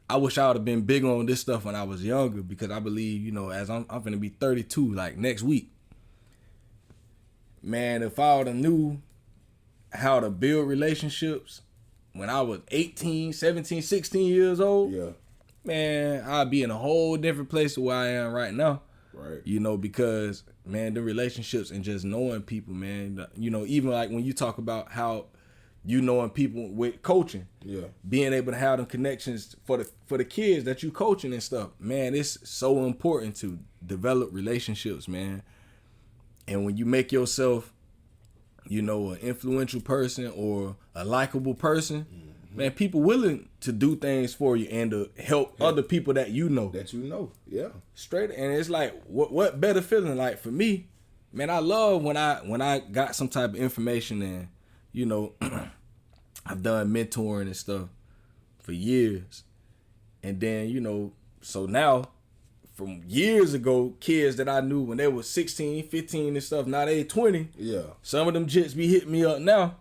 I wish I would have been bigger on this stuff when I was younger, because I believe, you know, as I'm gonna be 32 like next week. Man, if I would have knew how to build relationships when I was 18, 17, 16 years old, yeah, man, I'd be in a whole different place to where I am right now. Right. You know, because, man, the relationships and just knowing people, man, you know, even like when you talk about how you knowing people with coaching, yeah, being able to have them connections for the kids that you coaching and stuff, man, it's so important to develop relationships, man. And when you make yourself, you know, an influential person or a likable person, man, people willing to do things for you and to help other people that you know. Yeah. Straight. And it's like, what better feeling? Like, for me, man, I love when I got some type of information, and, you know, I've done mentoring and stuff for years. And then, you know, so now, from years ago, kids that I knew when they were 16, 15 and stuff, now they 20. Yeah. Some of them jits be hitting me up now.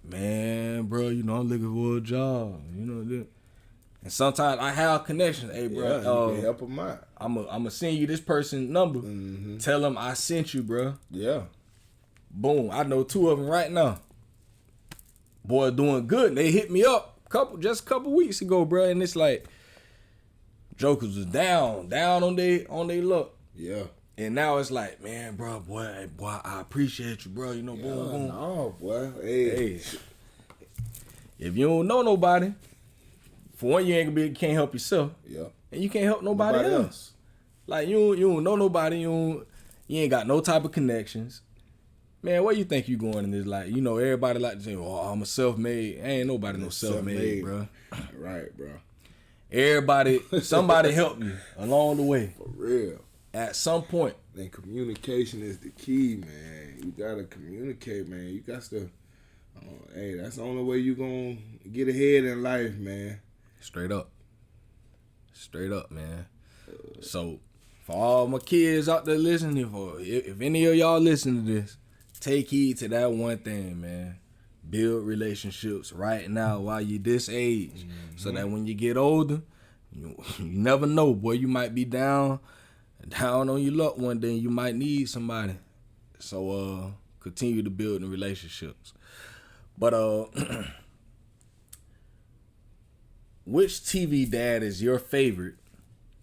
Man, bro, you know, I'm looking for a job. You know, and sometimes I have connections. Hey, bro, you can help them out. I'm going to send you this person's number. Tell them I sent you, bro. Yeah. Boom. I know 2 of them right now. Boy, doing good. They hit me up just a couple weeks ago, bro. And it's like, jokers was down on they luck. Yeah. And now it's like, man, bro, boy, I appreciate you, bro. You know, boom, boom. No, boy. Hey. If you don't know nobody, for one, you can't help yourself. Yeah. And you can't help nobody else. Like, you don't know nobody. You ain't got no type of connections. Man, where you think you going in this life? You know, everybody like to say, oh, I'm a self-made. Ain't nobody no self-made, bro. Right, bro. Somebody helped you along the way. For real. At some point. And communication is the key, man. You gotta communicate, man. You got to, hey, that's the only way you gonna get ahead in life, man. Straight up, man. So, for all my kids out there listening, if any of y'all listen to this, take heed to that one thing, man. Build relationships right now while you're this age, so that when you get older, you never know, boy. You might be down down on your luck one day, you might need somebody. So continue to build the relationships. But which TV dad is your favorite,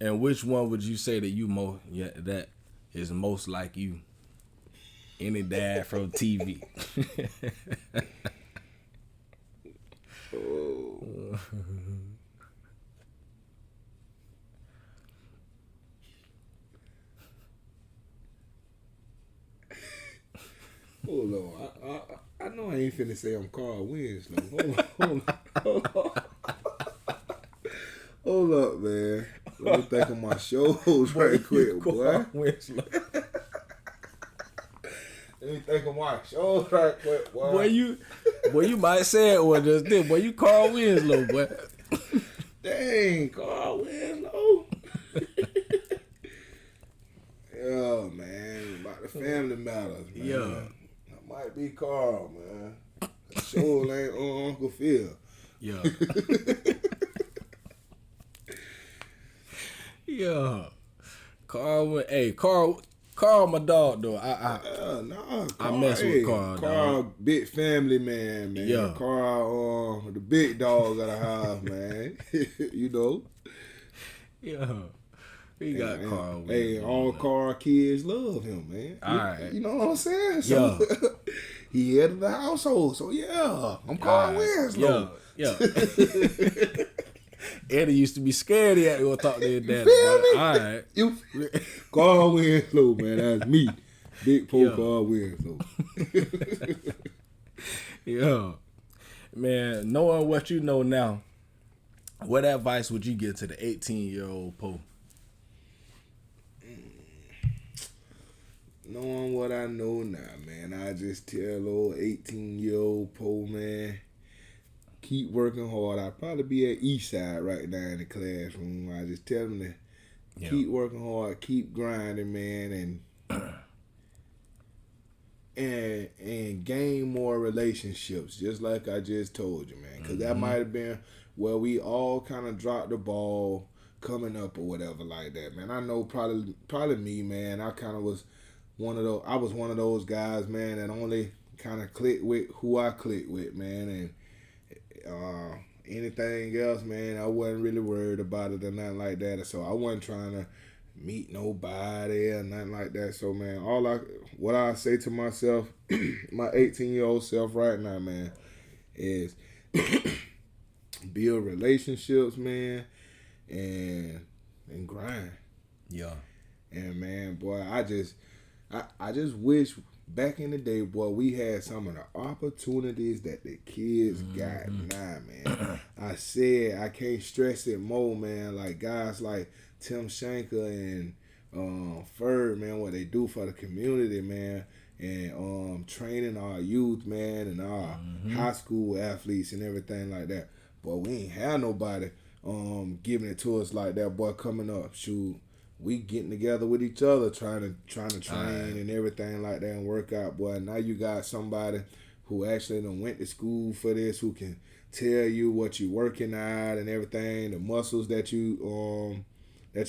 and which one would you say that that is most like you? Any dad from TV. Oh. Hold on. I know I ain't finna say I'm Carl Winslow. Hold on. Hold up, man. Let me think of my shows right quick, boy. Winslow. Let me think of my shows right quick, boy. Boy, you might say it one just then. Boy, you Carl Winslow, boy. Dang, Carl Winslow. Yeah, man. About the family matters, man. Yeah. I might be Carl, man. Sure ain't on Uncle Phil. Yeah. Yeah. Carl, my dog though. I mess with Carl. Carl, dog. big family man. Yeah. Carl, the big dog of the house, man. You know. Yeah. We got Carl. Hey, all Carl kids love him, man. All right. You know what I'm saying? So, yeah. He head of the household, so yeah, I'm Carl Winslow. Yeah. Eddie used to be scared he had to go talk to his daddy. All right. Carl Winslow, man, that's me. Big Poe Carl Winslow. Yeah. Man, knowing what you know now, what advice would you give to the 18-year-old Poe? Knowing what I know now, man, I just tell old 18-year-old Poe, man, keep working hard. I'd probably be at Eastside right now in the classroom. I just tell them to keep working hard, keep grinding, man, and gain more relationships, just like I just told you, man. Because that might have been where we all kind of dropped the ball coming up or whatever like that, man. I know probably me, man. I kind of was one of those guys, man, that only kind of clicked with who I clicked with, man, and anything else, man, I wasn't really worried about it or nothing like that. So I wasn't trying to meet nobody or nothing like that. So, man, what I say to myself, my 18-year-old self right now, man, is build relationships, man, and grind. Yeah. And, man, boy, I just wish back in the day, boy, we had some of the opportunities that the kids got now, man. I said I can't stress it more, man. Like guys like Tim Shanker and Ferd, man, what they do for the community, man, and training our youth, man, and our high school athletes and everything like that. Boy, we ain't had nobody giving it to us like that, boy, coming up. Shoot. We getting together with each other, trying to train and everything like that and work out, boy. Now you got somebody who actually done went to school for this, who can tell you what you working at and everything, the muscles that you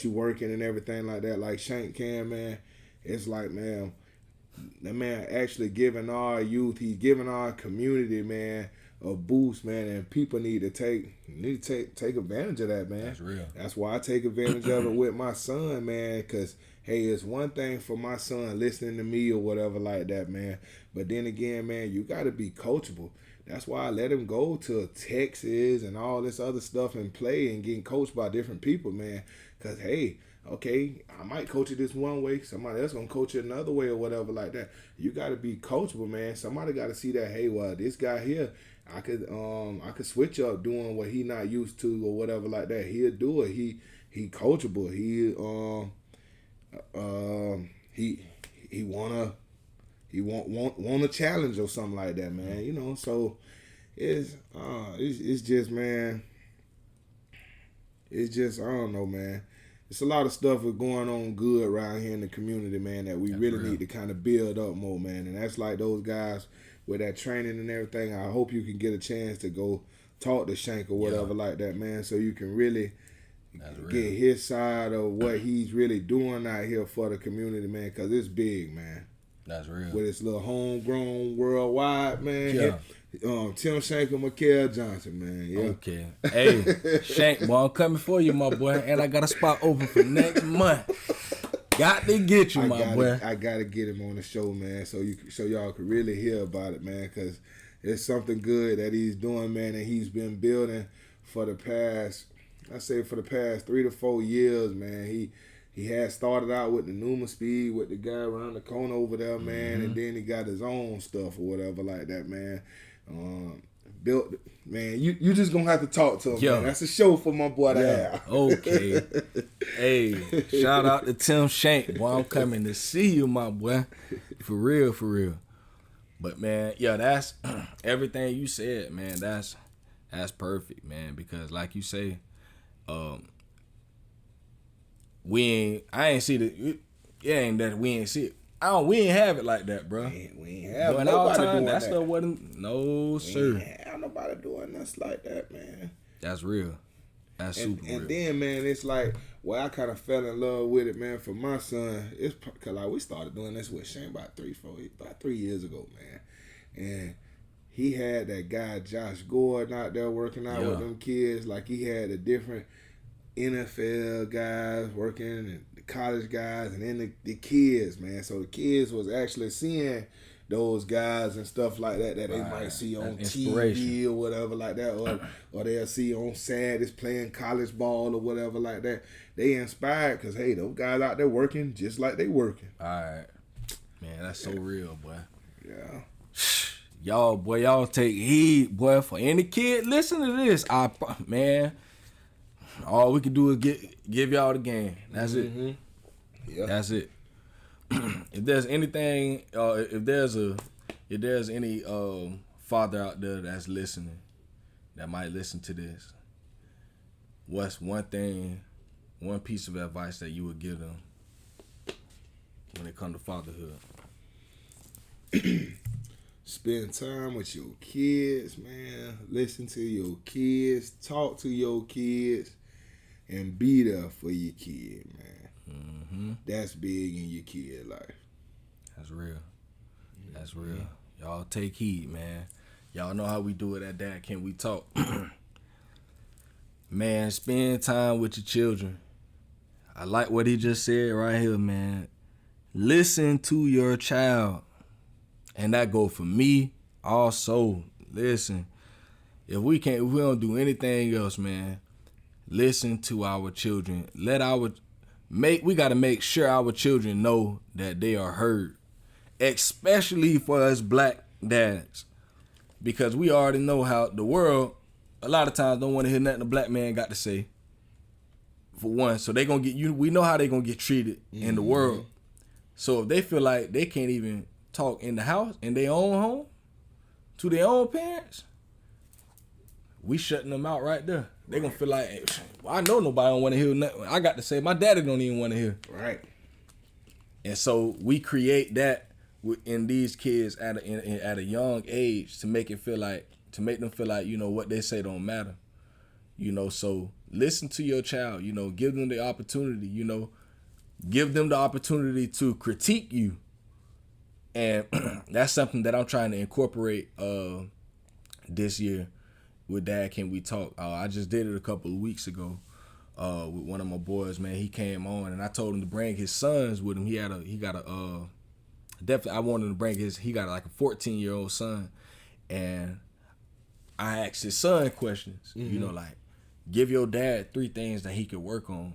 working and everything like that. Like Shank can, man. It's like, man, that man actually giving our youth, he's giving our community, man, a boost, man, and people need to take advantage of that, man. That's real. That's why I take advantage of it with my son, man, because, hey, it's one thing for my son listening to me or whatever like that, man, but then again, man, you got to be coachable. That's why I let him go to Texas and all this other stuff and play and getting coached by different people, man, because, hey, okay, I might coach it this one way, somebody else gonna coach it another way or whatever like that. You got to be coachable, man. Somebody got to see that, hey, well, this guy here, I could switch up doing what he not used to or whatever like that. He'll do it. He coachable. He want a challenge or something like that, man. You know, so it's just, man. It's just, I don't know, man. It's a lot of stuff is going on good around here in the community, man, that we really need to kind of build up more, man. And that's like those guys with that training and everything. I hope you can get a chance to go talk to Shank or whatever like that, man, so you can really, get his side of what he's really doing out here for the community, man, because it's big, man. That's real. With his little homegrown worldwide, man. Yeah. Tim Shank and Mikael Johnson, man. Yeah. Okay. Hey, Shank, boy, I'm coming for you, my boy. And I got a spot open for next month. Got to get you, boy. I got to get him on the show, man, so y'all could really hear about it, man, because it's something good that he's doing, man, and he's been building for the past 3 to 4 years, man. He had started out with the Numa Speed with the guy around the corner over there, man, and then he got his own stuff or whatever like that, man. Built, man. You just gonna have to talk to him, man. That's a show for my boy to have. Okay. Hey, shout out to Tim Shank, boy. I'm coming to see you, my boy. For real, for real. But man, yeah, that's everything you said, man. That's perfect, man. Because like you say, I ain't see the. It ain't that we ain't see it. We ain't have it like that, bro. We ain't have During nobody our time, doing that that. stuff wasn't. No, sir. We ain't have nobody doing us like that, man. That's real. That's super real. And then, man, it's like, well, I kind of fell in love with it, man. For my son, it's because like we started doing this with Shane about 3 years ago, man. And he had that guy Josh Gordon out there working out with them kids. Like he had the different NFL guys working and the college guys, and then the kids, man. So the kids was actually seeing those guys and stuff like that they might see on TV or whatever like that, or they'll see on Saturdays playing college ball or whatever like that. They inspired because, hey, those guys out there working just like they working. All right. Man, that's so real, boy. Yeah. Y'all take heed, boy. For any kid listen to this, man, all we can do is give y'all the game. That's it. Yeah. That's it. If there's anything, if there's any father out there that's listening, that might listen to this, what's one piece of advice that you would give them when it comes to fatherhood? Spend time with your kids, man. Listen to your kids. Talk to your kids. And be there for your kid, man. That's big in your kid life. That's real. That's real. Y'all take heed, man. Y'all know how we do it at Dad Can We Talk. Man, spend time with your children. I like what he just said right here, man. Listen to your child. And that go for me also. Listen, if we don't do anything else, man, listen to our children. We got to make sure our children know that they are heard, especially for us black dads, because we already know how the world a lot of times don't want to hear nothing a black man got to say. For one, so they gonna get you. We know how they gonna get treated in the world. So if they feel like they can't even talk in the house, in their own home, to their own parents, we shutting them out right there. They gonna feel like, hey, well, I know nobody don't want to hear nothing I got to say. My daddy don't even want to hear. Right. And so we create that in these kids at a young age to make them feel like, what they say don't matter. So listen to your child. Give them the opportunity. Give them the opportunity to critique you. And that's something that I'm trying to incorporate this year with Dad Can We Talk. I just did it a couple of weeks ago with one of my boys, man. He came on and I told him to bring his sons with him. He got a I wanted him to bring he got like a 14-year-old son. And I asked his son questions, like, give your dad 3 things that he could work on,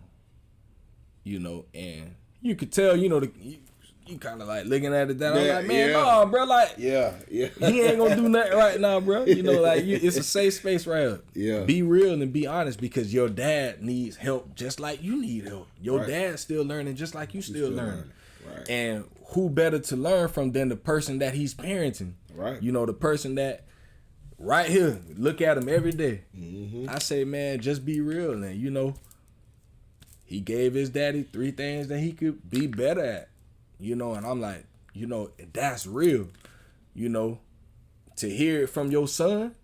and you could tell, you kind of like looking at it that I'm like, man, no, bro, like, he ain't gonna do nothing right now, bro. It's a safe space right here. Yeah. Be real and be honest, because your dad needs help just like you need help. Your dad's still learning just like you still learning. Right. And who better to learn from than the person that he's parenting? Right. The person that right here, look at him every day. I say, man, just be real. And, he gave his daddy 3 things that he could be better at. And I'm like, that's real. To hear it from your son,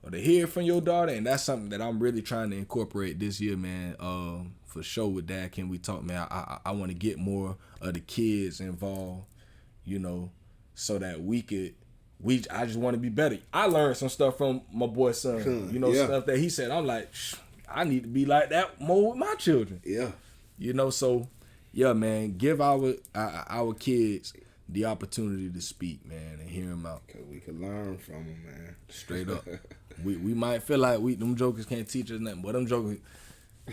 or to hear from your daughter, and that's something that I'm really trying to incorporate this year, man. For sure with Dad Can We Talk, man. I want to get more of the kids involved, you know, so that I just want to be better. I learned some stuff from my boy's son, you know, stuff that he said. I'm like, I need to be like that more with my children. Yeah. You know, so, yeah, man, give our kids the opportunity to speak, man, and hear them out. Because we can learn from them, man. Straight up. we might feel like them jokers can't teach us nothing, but them jokers,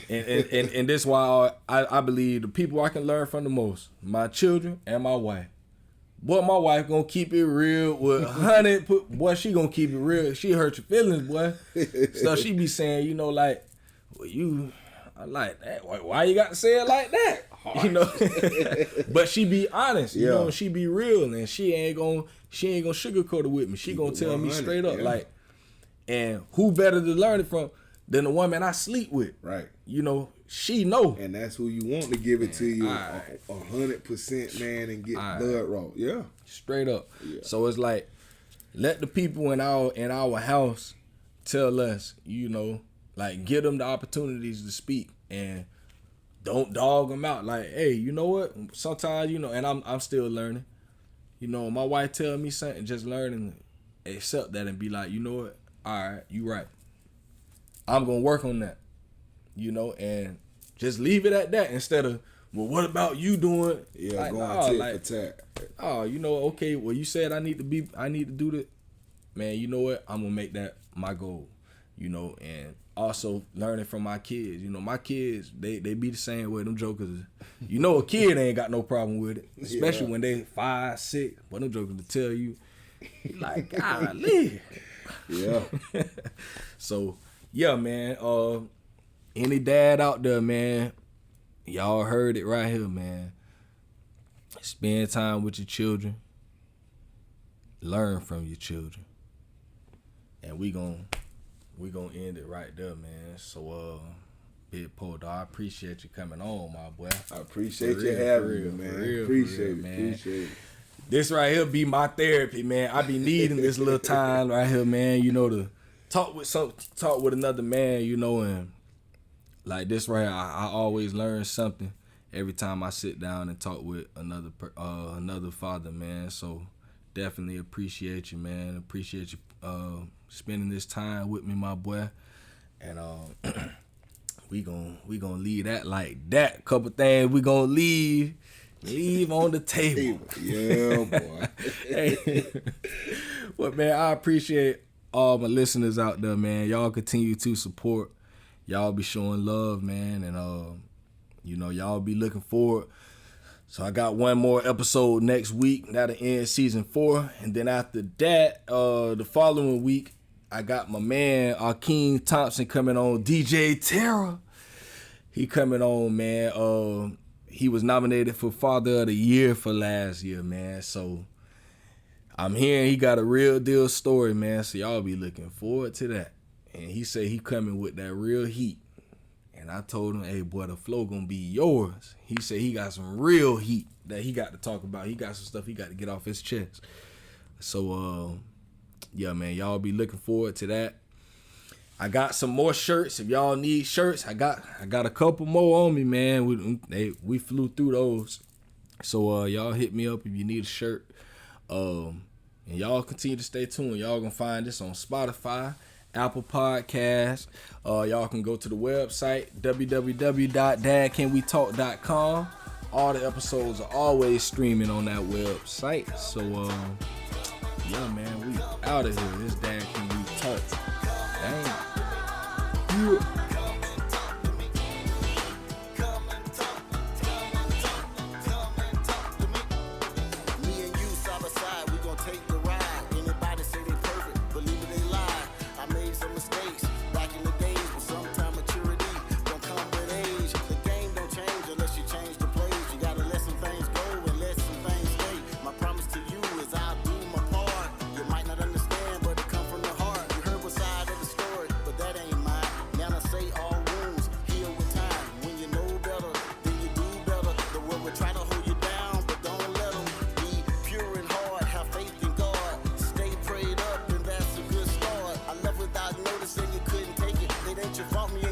and this why I believe the people I can learn from the most, my children and my wife. Boy, my wife gonna keep it real with 100. Boy, she gonna keep it real. She hurt your feelings, boy. So she be saying, you know, like, well, I like that. Why you got to say it like that? You know, but she be honest. You know, she be real, and she ain't gonna sugarcoat it with me. She gonna tell me straight up, like, and who better to learn it from than the woman I sleep with? Right. You know, she know, and that's who you want to give it to you 100%, man, and get blood raw. Yeah, straight up. Yeah. So it's like, let the people in our house tell us, you know, like, give them the opportunities to speak, and don't dog them out. Like, hey, you know what? Sometimes, you know, and I'm still learning. You know, my wife tell me something, just learning, accept that and be like, you know what? All right, you right. I'm gonna work on that. You know, and just leave it at that instead of, well, what about you doing? Yeah, like, going tit for tat. Oh, you know, okay, well, you said I need to do that. Man, you know what? I'm gonna make that my goal. You know, and also learning from my kids. You know, my kids, they be the same way. Them jokers, you know, a kid ain't got no problem with it, especially when they 5, 6. But them jokers to tell you, like, golly. Yeah. So, yeah, man. Any dad out there, man, y'all heard it right here, man. Spend time with your children. Learn from your children. And we gon' end it right there, man. So, Big Poe, dog, I appreciate you coming on, my boy. I appreciate you having me, man. Appreciate it. This right here be my therapy, man. I be needing this little time right here, man, you know, to talk with another man, you know, and like this right here, I always learn something every time I sit down and talk with another father, man. So definitely appreciate you, man. Appreciate you spending this time with me, my boy. And we gonna leave that like that. Couple things we gonna leave on the table. Yeah, boy. Hey, well, man, I appreciate all my listeners out there, man. Y'all continue to support. Y'all be showing love, man, and you know, y'all be looking forward. So I got one more episode next week. That'll end season 4, and then after that, the following week, I got my man Akeem Thompson coming on. DJ Terra, he coming on, man. He was nominated for Father of the Year for last year, man. So I'm hearing he got a real deal story, man. So y'all be looking forward to that. And he said he coming with that real heat. And I told him, hey, boy, the flow gonna be yours. He said he got some real heat that he got to talk about. He got some stuff he got to get off his chest. So, yeah, man, y'all be looking forward to that. I got some more shirts. If y'all need shirts, I got a couple more on me, man. We flew through those. So, y'all hit me up if you need a shirt. And y'all continue to stay tuned. Y'all gonna find this on Spotify, Apple Podcasts. Y'all can go to the website, www.dadcanwetalk.com. All the episodes are always streaming on that website. So, yeah, man, we out of here. This Dad Can We Talk. Dang. Yeah. Now I say she fuck me